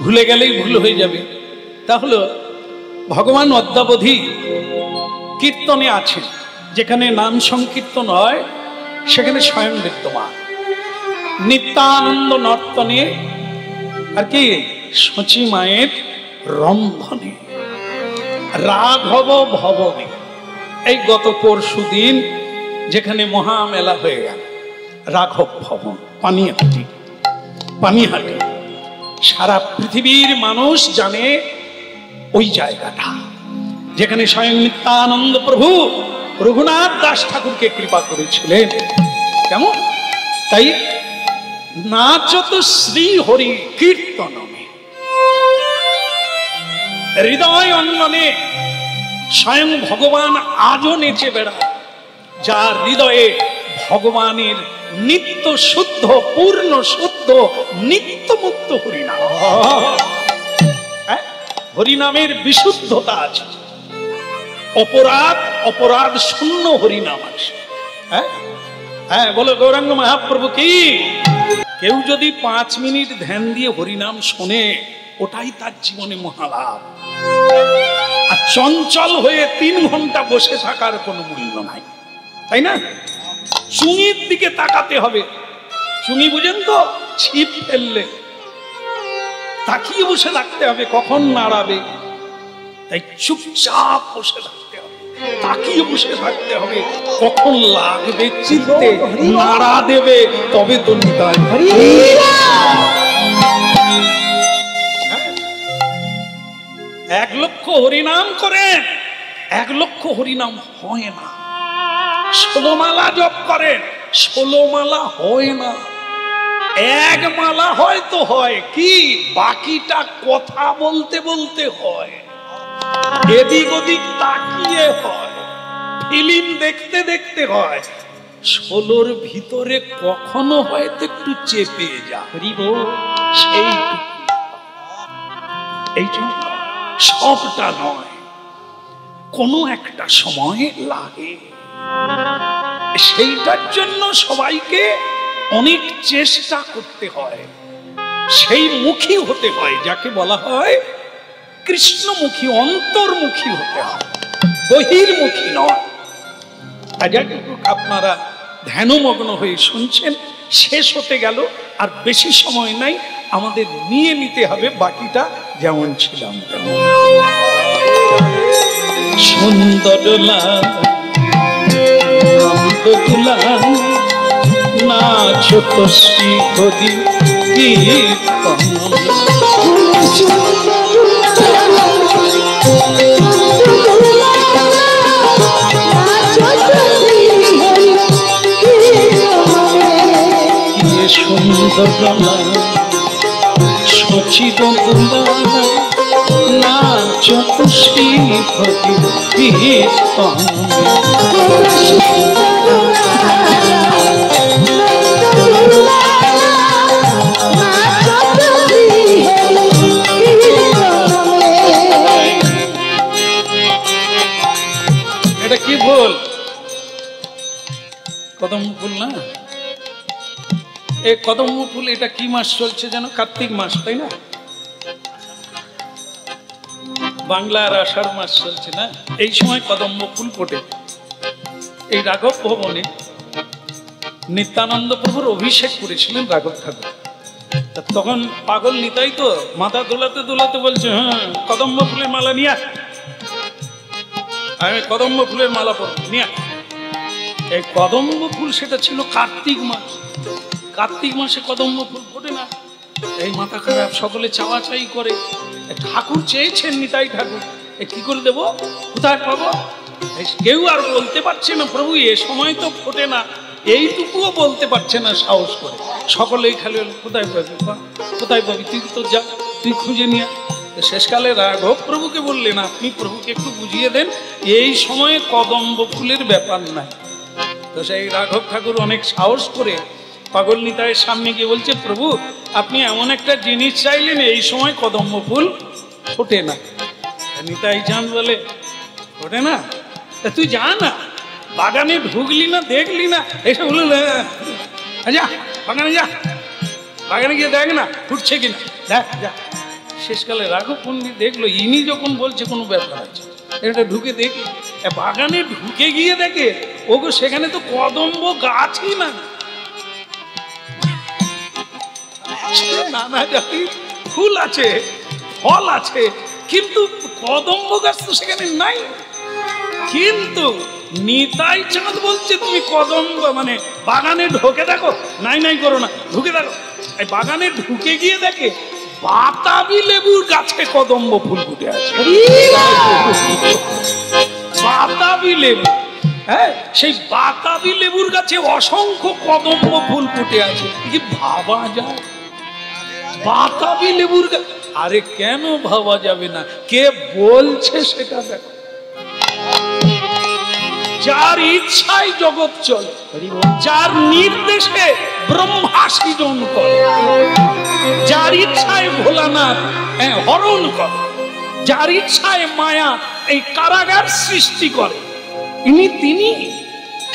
ভুলে গেলেই ভুল হয়ে যাবে, তা হলো ভগবান অদ্যাবধি কীর্তনে আছেন। যেখানে নাম সংকীর্তন হয় সেখানে স্বয়ং বিদ্যমান। নিত্যানন্দ নর্তনে আর কি সচি মায়ের রন্ধনে, রাঘব ভবনে। এই গত পরশু দিন যেখানে মহামেলা হয়ে গেল, রাঘব ভবন পানিহাটি, সারা পৃথিবীর মানুষ জানে ওই জায়গাটা, যেখানে স্বয়ং নিত্যানন্দ প্রভু রঘুনাথ দাস ঠাকুরকে কৃপা করেছিলেন। কেমন? তাই নাচত শ্রী হরি কীর্তনমে, হৃদয় অঙ্গনে স্বয়ং ভগবান আজও নেচে বেড়ায়, যার হৃদয়ে ভগবানের নিত্য শুদ্ধ, পূর্ণ শুদ্ধ, নিত্য মুক্ত হরিনাম। হরিনামের বিশুদ্ধতা আছে, অপরাধ শূন্য হরিনাম আছে। হ্যাঁ, বলো গৌরাঙ্গ মহাপ্রভু কি। কেউ যদি 5 মিনিট ধ্যান দিয়ে হরিনাম শোনে, ওটাই তার জীবনে মহালাভ। আর চঞ্চল হয়ে 3 ঘন্টা বসে থাকার কোনো মূল্য নাই, তাই না? চুঙির দিকে তাকাতে হবে। চুঙি বুঝেন তো, ছিপ ফেললে তাকিয়ে বসে থাকতে হবে কখন নাড়াবে। তাই চুপচাপ বসে থাকতে হবে, তাকিয়ে বসে থাকতে হবে কখন লাগবে চিনতে, নাড়া দেবে, তবে তো নিতাই। 1 লক্ষ হরিনাম করেন, 1 লক্ষ হরিনাম হয় না। 16 মালা জপ করেন, 16 মালা হয় না। 1 মালা হয়তো হয় কি, বাকিটা কথা বলতে বলতে হয়, এদিক ওদিক তাকিয়ে হয়, ফিল্ম দেখতে দেখতে হয়। 16র ভিতরে কখনো হয়তো একটু চেপে যা, সেইটুকু। এই জন্য সবটা নয়, কোনো একটা সময় লাগে। সেইটার জন্য সবাইকে অনেক চেষ্টা করতে হয়, সেই মুখী হতে হয়, যাকে বলা হয় কৃষ্ণমুখী, অন্তর্মুখী হতে হয়, বহির্মুখী নয়। আপনারা ধ্যানমগ্ন হয়ে শুনছেন, শেষ হতে গেল, আর বেশি সময় নাই, আমাদের নিয়ে নিতে হবে বাকিটা যেমন ছিলাম তেমন। সুন্দর নাচো তো শ্রী হরি কীর্তন, সুন্দর সচিব নাচো তো শ্রী হরি কীর্তন। এটা কি ফুল? কদম্ব ফুল না? এই কদম্ব ফুল, এটা কি মাস চলছে যেন? কার্তিক মাস, তাই না? বাংলার আষাঢ় মাস চলছে না? এই সময় কদম্ব ফুল ফোটে। এই রাঘব ভবনে নিত্যানন্দ প্রভুর অভিষেক করেছিলেন রাঘব ঠাকুর। তখন পাগল নিতাই তো মাথা দোলাতে দোলাতে বলছে, হ্যাঁ কদম্ব ফুলের মালা নিয়ে আস, আমি কদম্ব ফুলের মালা পরব, নিয়ে আস। এই কদম্ব ফুল, সেটা ছিল কার্তিক মাস। কার্তিক মাসে কদম্ব ফুল ফোটে না। এই মাথা খারাপ, সকলে চাওয়া চাই করে। ঠাকুর চেয়েছেন, নিতাই ঠাকুর, কি করে দেবো, কোথায় পাবো? কেউ আর বলতে পারছে না, প্রভু এ সময় তো ফোটে না, এইটুকুও বলতে পারছে না সাহস করে। সকলেই খালি কোথায় পাবি, কোথায় পাবি, তুই তো যা, তুই খুঁজে নিয়ে। শেষকালে রাঘব প্রভুকে বললেন, আপনি প্রভুকে একটু বুঝিয়ে দেন, এই সময়ে কদম্ব ফুলের ব্যাপার নাই। তো সেই রাঘব ঠাকুর অনেক সাহস করে পাগল নিতাইয়ের সামনে গিয়ে বলছে, প্রভু আপনি এমন একটা জিনিস চাইলেন, এই সময় কদম্ব ফুল ফোটে না। নিতাই চাঁদ বলে, ফোটে না? তুই যা না, বাগানে ঢুকলি না, দেখলি না, এসে বলল, যা বাগানে যা, বাগানে গিয়ে দেখ না ফুটছে কিনা, দেখ দেখ। শেষকালে রাঘব পণ্ডিত দেখলো ইনি যখন বলছে কোনো ব্যাপার আছে, এটা ঢুকে দেখি। বাগানে ঢুকে গিয়ে দেখে ওগো সেখানে তো কদম্ব গাছই না, নানা জাতির ফুল আছে, ফল আছে, কিন্তু কদম্ব গাছ তো সেখানে নাই। কিন্তু নিতাই চাঁদ বলছে তুমি কদম্ব মানে বাগানে ঢুকে দেখো, নাই নাই করো না, ঢুকে দেখো। এই বাগানে ঢুকে গিয়ে দেখে বাতাবি লেবুর গাছে কদম্ব ফুল ফুটে আছে। বাতাবি লেবু, হ্যাঁ, সেই বাতাবি লেবুর গাছে অসংখ্য কদম্ব ফুল ফুটে আছে। কি ভাবা যায়? বাতাবি লেবুর গাছ, আরে কেন ভাবা যাবে না? কে বলছে সেটা দেখো। যার ইচ্ছায় জগৎ চলে, যার নির্দেশে ব্রহ্মা সৃজন করে, যার ইচ্ছায় ভোলানাথ হরণ করে, যার ইচ্ছায় মায়া এই কারাগার সৃষ্টি করে, তিনি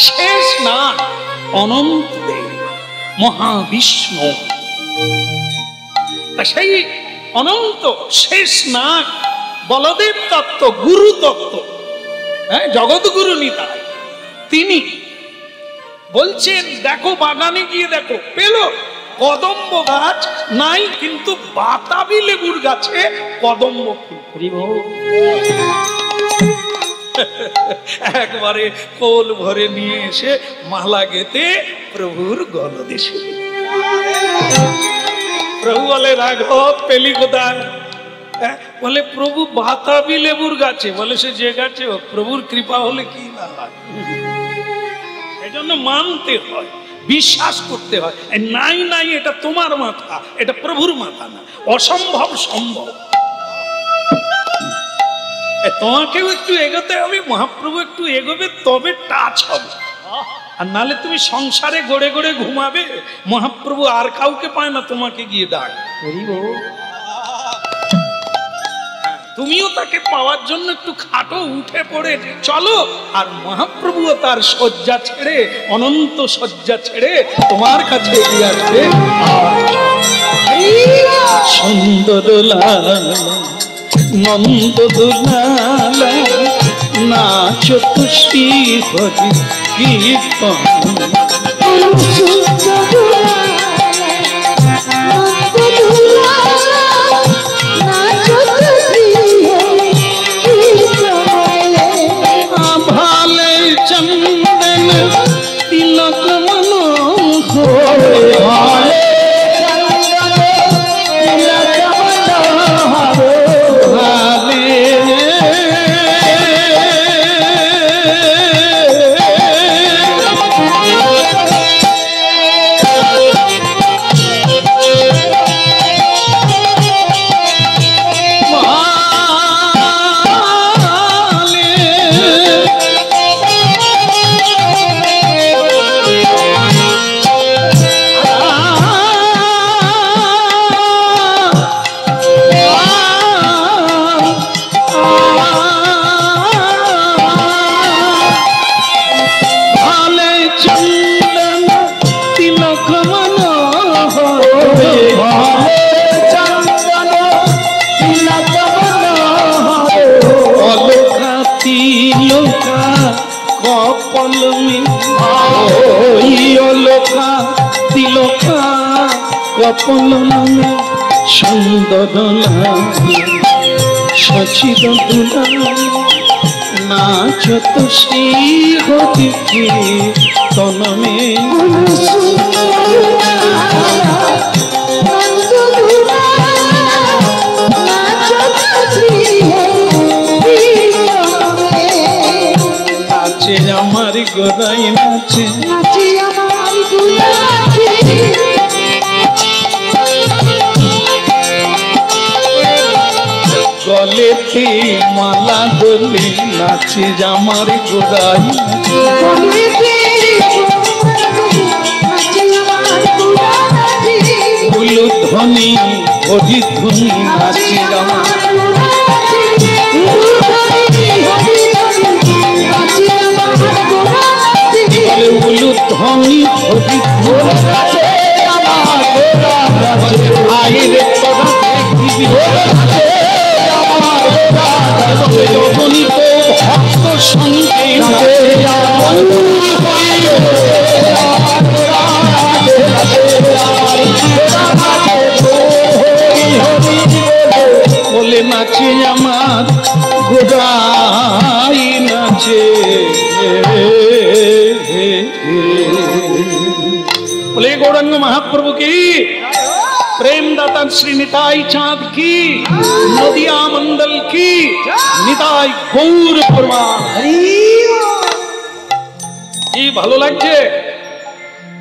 শেষ না অনন্ত দেব মহাবিষ্ণু। সেই অনন্ত শেষ না বলদেব তত্ত্ব, গুরু তত্ত্ব, হ্যাঁ, জগৎগুরু নিতাই, তিনি বলছেন দেখো বাগানে গিয়ে দেখো, পেল কদম্ব গাছ নাই, কিন্তু বাতাবি লেবুর গাছে কদম্ব ফুল। একবারে কোল ভরে নিয়ে এসে মালা গেতে প্রভুর গলদেশে। প্রভু বলে রাঘব পেলি কোথায়? বলে প্রভু বাতাবি লেবুর গাছে। বলে সে যে গাছে হোক, প্রভুর কৃপা হলে কি না হয়, এজন্য মানতে হয়, বিশ্বাস করতে হয়। নাই নাই এটা তোমার মাথা, এটা প্রভুর মাথা না, অসম্ভব সম্ভব। তোমাকেও একটু এগোতে হবে, মহাপ্রভু একটু এগোবে, তবে টাচ হবে। আর নালে তুমি সংসারে গড়ে গড়ে ঘুমাবে, মহাপ্রভু আর কাউকে পায় না তোমাকে গিয়ে ডাক। তুমিও তাকে পাওয়ার জন্য একটু খাটো, উঠে পড়ে চলো, আর মহাপ্রভুও তার শয্যা ছেড়ে, অনন্ত শয্যা ছেড়ে তোমার কাছে এগিয়ে আসবে। সুন্দর নন্দ দুলালা নাচ খুশি হরি কীর্তন। ভালে চন্দন তিলক মনোহর, ভালে সুন্দর সচিদ দুলা নাচ তো শ্রী হরি কীর্তনমে। নাচে আমার গোদাই নাচে, নাচে আমার গোদাই, গলেতে মালা দোলে নাচে আমার গোদাই, উলুধ্বনি হরিধ্বনি নাচে আমার, উলুধ্বনি হরিধ্বনি আইরে তোরা দেখিবি যখনই তো ভক্ত সঙ্গে বলে নাচে আমার গোড়াই নাচে বলে গৌরাঙ্গ মহাপ্রভু কি प्रेम दाता श्री निताई चाँद की नदिया मंडल की निताई गौर प्रवाह কি ভালো লাগছে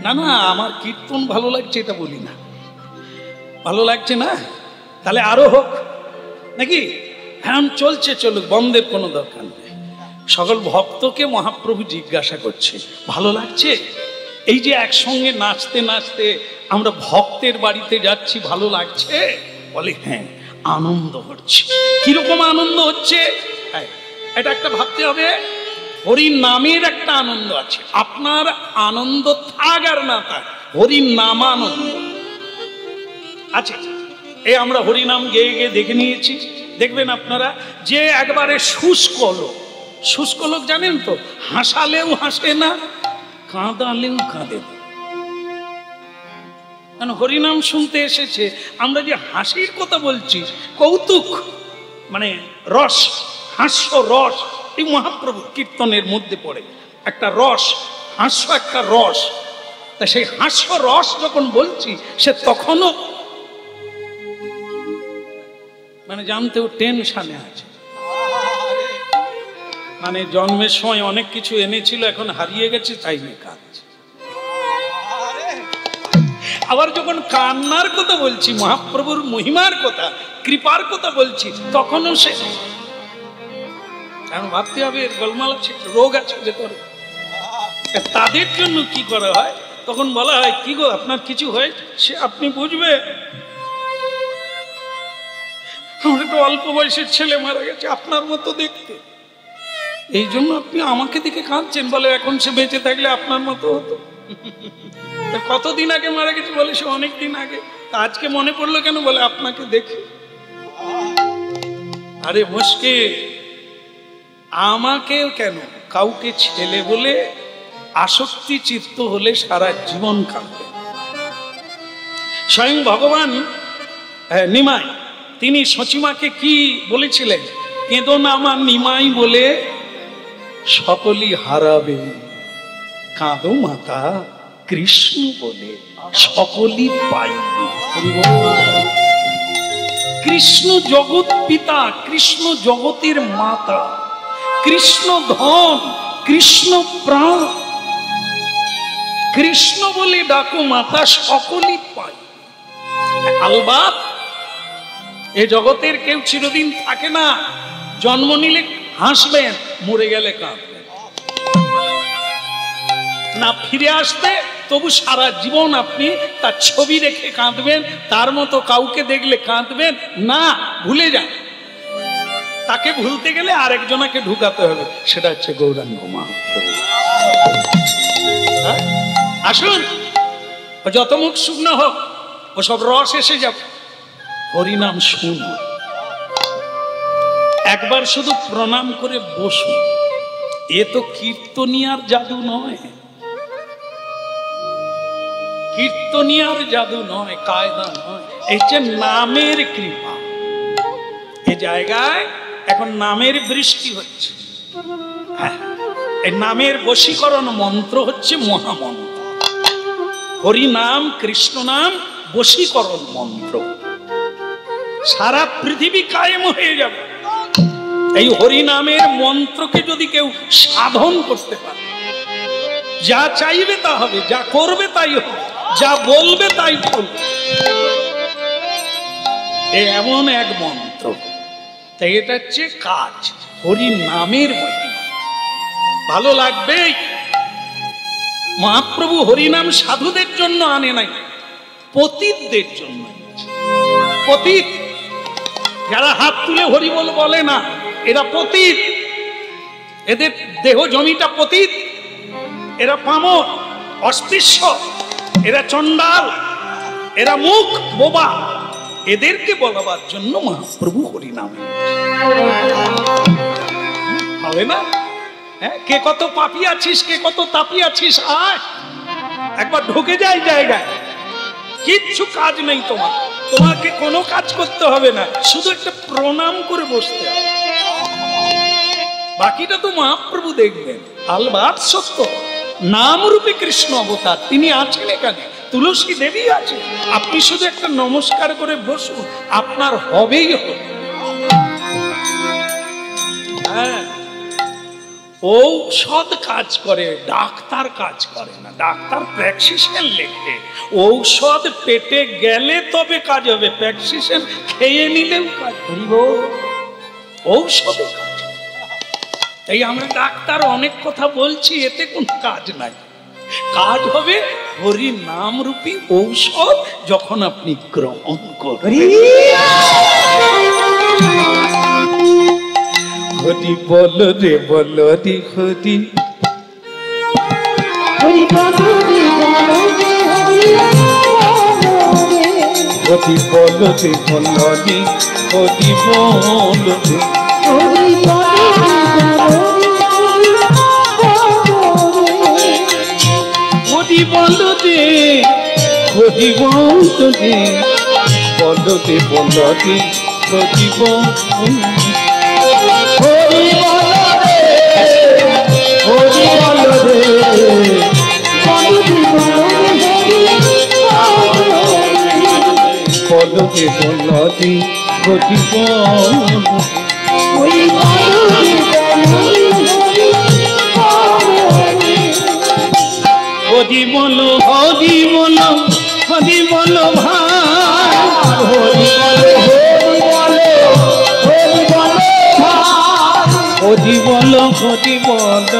না না আমার কীর্তন ভালো লাগছে এটা বলি না ভালো লাগছে না তাহলে আরো হোক নাকি হ্যাঁ চলছে চলুক বন্ধের কোনো দরকার নেই সকল ভক্তকে মহাপ্রভু জিজ্ঞাসা করছে ভালো লাগছে এই যে একসঙ্গে নাচতে নাচতে আমরা ভক্তের বাড়িতে যাচ্ছি ভালো লাগছে বলে হ্যাঁ আনন্দ হচ্ছে কিরকম আনন্দ হচ্ছে এটা একটা ভাবতে হবে হরির নামের একটা আনন্দ আছে আপনার আনন্দ থাক আর না থাক হরির নামানন্দ আছে এই আমরা হরিনাম গেয়ে গিয়ে দেখে নিয়েছি দেখবেন আপনারা যে একবারে শুষ্ক লোক জানেন তো হাসালেও হাসে না কাঁদালেও কাঁদে না কারণ হরিনাম শুনতে এসেছে আমরা যে হাসির কথা বলছি কৌতুক মানে রস হাস্য রস এই মহাপ্রভু কীর্তনের মধ্যে পড়ে একটা রস হাস্য একটা রস তা সেই হাস্য রস যখন বলছি সে তখনও মানে জানতেও টেনশনে আছে মানে জন্মের সময় অনেক কিছু এনেছিল এখন হারিয়ে গেছে তাই নিয়ে কাঁদছে আবার যখন কান্নার কথা বলছি মহাপ্রভুর মহিমার কথা কৃপার কথা বলছি তখনও সে ভাবতে হবে গোলমাল আছে রোগ আছে ভেতরে তাদের জন্য কি করা হয় তখন বলা হয় কি গো আপনার কিছু হয় সে আপনি বুঝবে আমার একটা অল্প বয়সের ছেলে মারা গেছে আপনার মতো দেখতে এই জন্য আপনি আমাকে দেখে কাঁদছেন বলে এখন সে বেঁচে থাকলে আপনার মতো হতো কতদিন আগে মারা গেছে বলে সে অনেক দিন আগে আজকে মনে পড়লো কেন বলে আপনাকে দেখে আরে মুশকিল আমাকেও কেন কাউকে ছেলে বলে আসক্তি চিত্ত হলে সারা জীবন কাঁদবে স্বয়ং ভগবান নিমাই তিনি সচিমাকে কি বলেছিলেন কেঁদো না আমার নিমাই বলে সকলই হারাবে কাঁদো মাতা কৃষ্ণ বলে সকলই পাইবে কৃষ্ণ জগৎ পিতা কৃষ্ণ জগতের মাতা কৃষ্ণ ধন কৃষ্ণ প্রাণ কৃষ্ণ বলে ডাকো মাতা সকলই পাই আলবাত এ জগতের কেউ চিরদিন থাকে না জন্ম নিলে হাসবেন মরে গেলে কাঁদবেন না ফিরে আসবে তবু সারা জীবন আপনি তার ছবি রেখে কাঁদবেন তার মতো কাউকে দেখলে কাঁদবেন না ভুলে যান তাকে ভুলতে গেলে আরেকজনকে ঢুকাতে হবে সেটা হচ্ছে গৌরাঙ্গ মহাপ্রভু আসুন যত মুখ শুকনো হোক ও সব রস এসে যাবে হরিনাম শুন একবার শুধু প্রণাম করে বসুন এ তো কীর্তনিয়ার জাদু নয় কীর্তনিয়ার জাদু নয় কায়দা নয় এই যে নামের কৃপা এই জায়গায় এখন নামের বৃষ্টি হচ্ছে হ্যাঁ এই নামের বশীকরণ মন্ত্র হচ্ছে মহামন্ত্র হরি নাম কৃষ্ণ নাম বশীকরণ মন্ত্র সারা পৃথিবী কায়েম হয়ে যাবে এই হরি নামের মন্ত্রকে যদি কেউ সাধন করতে পারে যা চাইবে তা হবে যা করবে তাই হবে যা বলবে তাই বলবে এমন এক মন্ত্র তাই এটা হচ্ছে কাজ হরি নামের মহিমা ভালো লাগবে মহাপ্রভু হরিনাম সাধুদের জন্য আনে নাই পতিতদের জন্য পতিত যারা হাত তুলে হরি বলে না এরা পতিত এদের দেহ জমিটা পতিত এরা পামর অস্পৃশ্য এরা চন্ডাল এরা মুখ বোবা, এদেরকে বলাবার জন্য মহাপ্রভু হরিনাম হবে না। হ্যাঁ, কে কত পাপি আছিস, কে কত তাপি আছিস, আয় একবার ঢুকে যায় জায়গায়। কিচ্ছু কাজ নেই তোমার, তোমাকে কোনো কাজ করতে হবে না, শুধু একটা প্রণাম করে বসতে হবে, বাকিটা তো মহাপ্রভু দেখবেন। আলবাত সত্য, নামরূপে কৃষ্ণ অবতার, তিনি আছেন এখানে, তুলসী দেবী আছে। আপনি শুধু একটা নমস্কার করে বসুন, আপনার হবেই হবে। হ্যাঁ, ঔষধ কাজ করে, ডাক্তার কাজ করে না। ডাক্তার প্রেসক্রিপশন লেখে, ঔষধ পেটে গেলে তবে কাজ হবে, প্রেসক্রিপশন খেয়ে নিলেও কাজ হবে, ঔষধে কাজ। তাই আমরা ডাক্তার অনেক কথা বলছি, এতে কোনো কাজ নাই। কাজ হবে হরি নাম রূপী ঔষধ যখন আপনি গ্রহণ করবেন। হরি বল রে বল রে হরি, হরি বল রে বল রে হরি হরি বল রে বল রে হরি বল রে, হরি বল হরি বল রে হরি বল রে, বল রে বল রে হরি বল, হরি বল রে হরি বল রে বল রে বল রে হরি বল, হরি বল হরি বল হরি বল ভাই, হরি বল হরি বল হরি বল হরি বল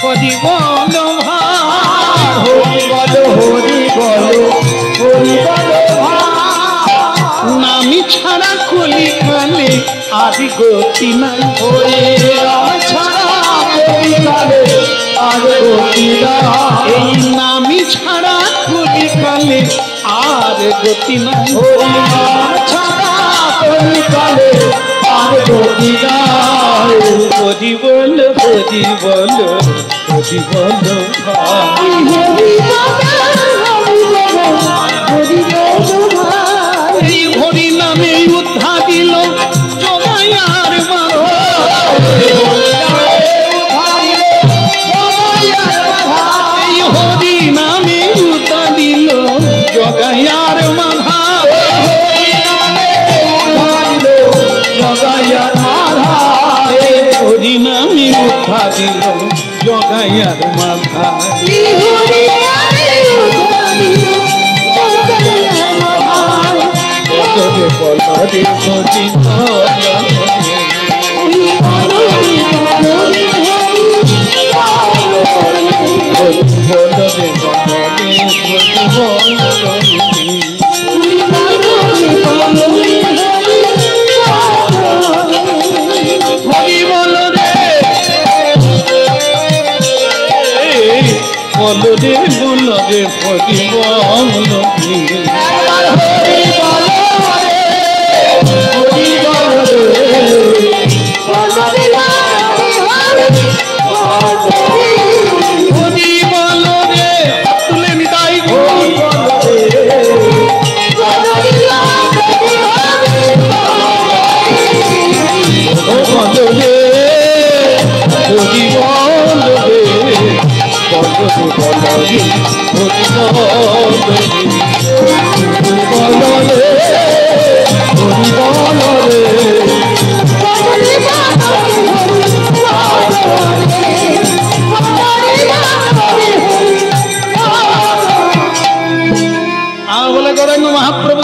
হরি বল ভাই, হরি বল হরি বল হরি বল নামি ছাড়া কলি কালে আদি গতি নাই, হরি রাম ছাড়া কলি কালে আর গতি নাই, এই নামি ছাড়া কলি কালে আর গতি নাই, হরি রাম ছাড়া কলি কালে আর গতি নাই, হরি বল হরি বল হরি বল ভাই, এই হরি নামে উদ্ধা দিল জগায়ার মারো, এই হরি নামে উদ্ধা দিল জগায়ার মাধা, জগায়ার মাধা, হরি নামে উদ্ধা দিল জগায়ার মাধা, বলরে বলরে হরি বলরে হরি বলরে বলরে বলরে হরি হরি বলরে তুলে নিতাই বলরে হরি বলরে বলরে বলরে হরি বলরে বলরে হরি বলরে বলে গৌরাঙ্গ মহাপ্রভু